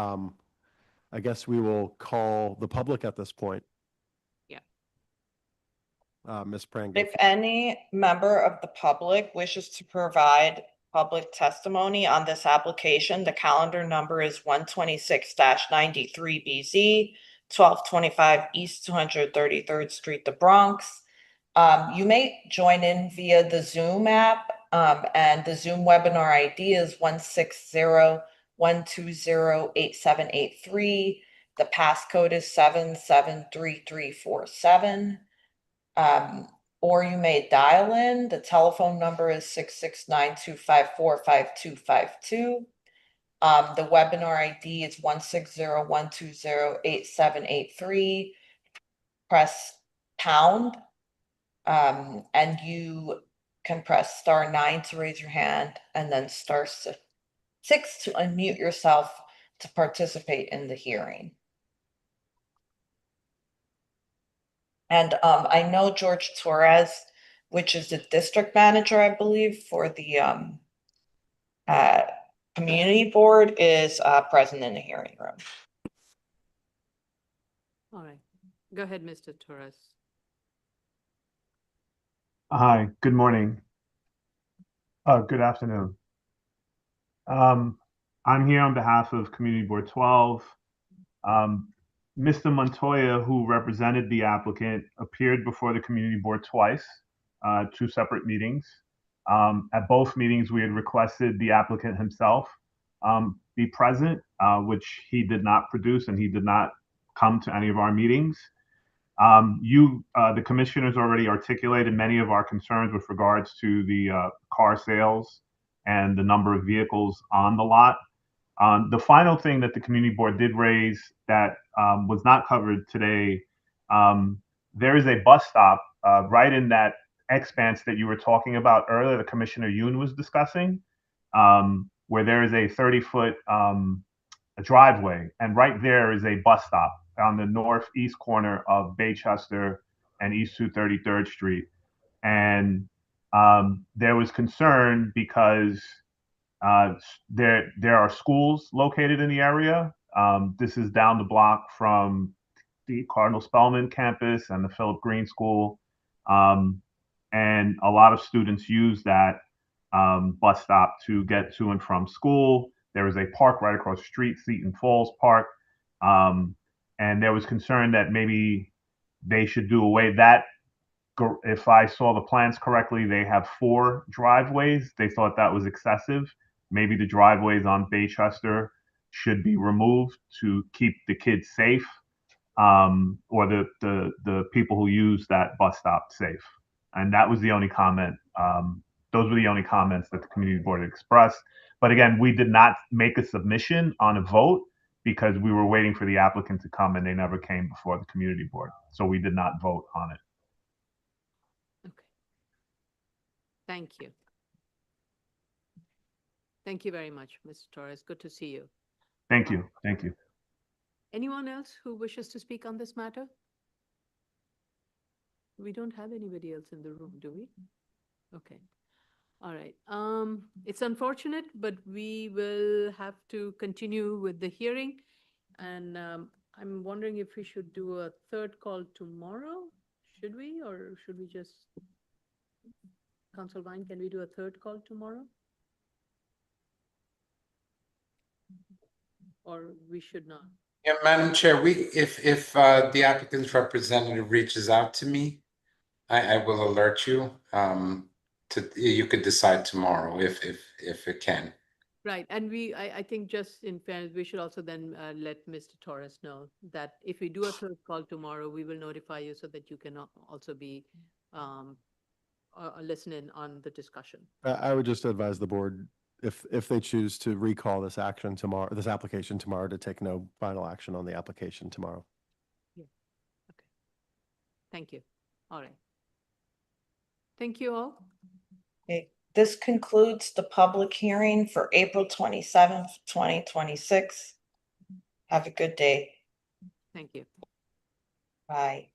I guess we will call the public at this point.
Yeah.
Ms. Prango.
If any member of the public wishes to provide public testimony on this application, the calendar number is 126-93BZ, 1225 East 233rd Street, the Bronx. You may join in via the Zoom app, and the Zoom webinar ID is 160-120-8783. The passcode is 773347. Or you may dial in. The telephone number is 669-254-5252. The webinar ID is 160-120-8783. Press pound, and you can press *9 to raise your hand and then *6 to unmute yourself to participate in the hearing. And I know George Torres, which is the district manager, I believe, for the community board, is present in the hearing room.
All right. Go ahead, Mr. Torres.
Hi, good morning. Good afternoon. I'm here on behalf of Community Board 12. Mr. Montoya, who represented the applicant, appeared before the Community Board twice, 2 separate meetings. At both meetings, we had requested the applicant himself be present, which he did not produce, and he did not come to any of our meetings. The commissioners already articulated many of our concerns with regards to the car sales and the number of vehicles on the lot. The final thing that the community board did raise that was not covered today, there is a bus stop right in that expanse that you were talking about earlier, the Commissioner Yoon was discussing, where there is a 30-foot driveway, and right there is a bus stop on the northeast corner of Baychester and East 233rd Street. And there was concern because there are schools located in the area. This is down the block from the Cardinal Spellman campus and the Philip Green School. And a lot of students use that bus stop to get to and from school. There is a park right across the street, Seton Falls Park. And there was concern that maybe they should do away that. If I saw the plans correctly, they have 4 driveways. They thought that was excessive. Maybe the driveways on Baychester should be removed to keep the kids safe, or the people who use that bus stop safe. And that was the only comment. Those were the only comments that the community board expressed. But again, we did not make a submission on a vote because we were waiting for the applicant to come and they never came before the community board. So we did not vote on it.
Okay. Thank you. Thank you very much, Mr. Torres. Good to see you.
Thank you. Thank you.
Anyone else who wishes to speak on this matter? We don't have anybody else in the room, do we? Okay. All right. It's unfortunate, but we will have to continue with the hearing. And I'm wondering if we should do a third call tomorrow? Should we, or should we just? Council Vine, can we do a third call tomorrow? Or we should not?
Yeah, Madam Chair, if the applicant's representative reaches out to me, I will alert you. You could decide tomorrow if it can.
Right, and I think just in fairness, we should also then let Mr. Torres know that if we do a third call tomorrow, we will notify you so that you can also be listen in on the discussion.
I would just advise the board, if they choose to recall this action tomorrow, this application tomorrow, to take no final action on the application tomorrow.
Yeah, okay. Thank you. All right. Thank you all.
Okay, this concludes the public hearing for April 27th, 2026. Have a good day.
Thank you.
Bye.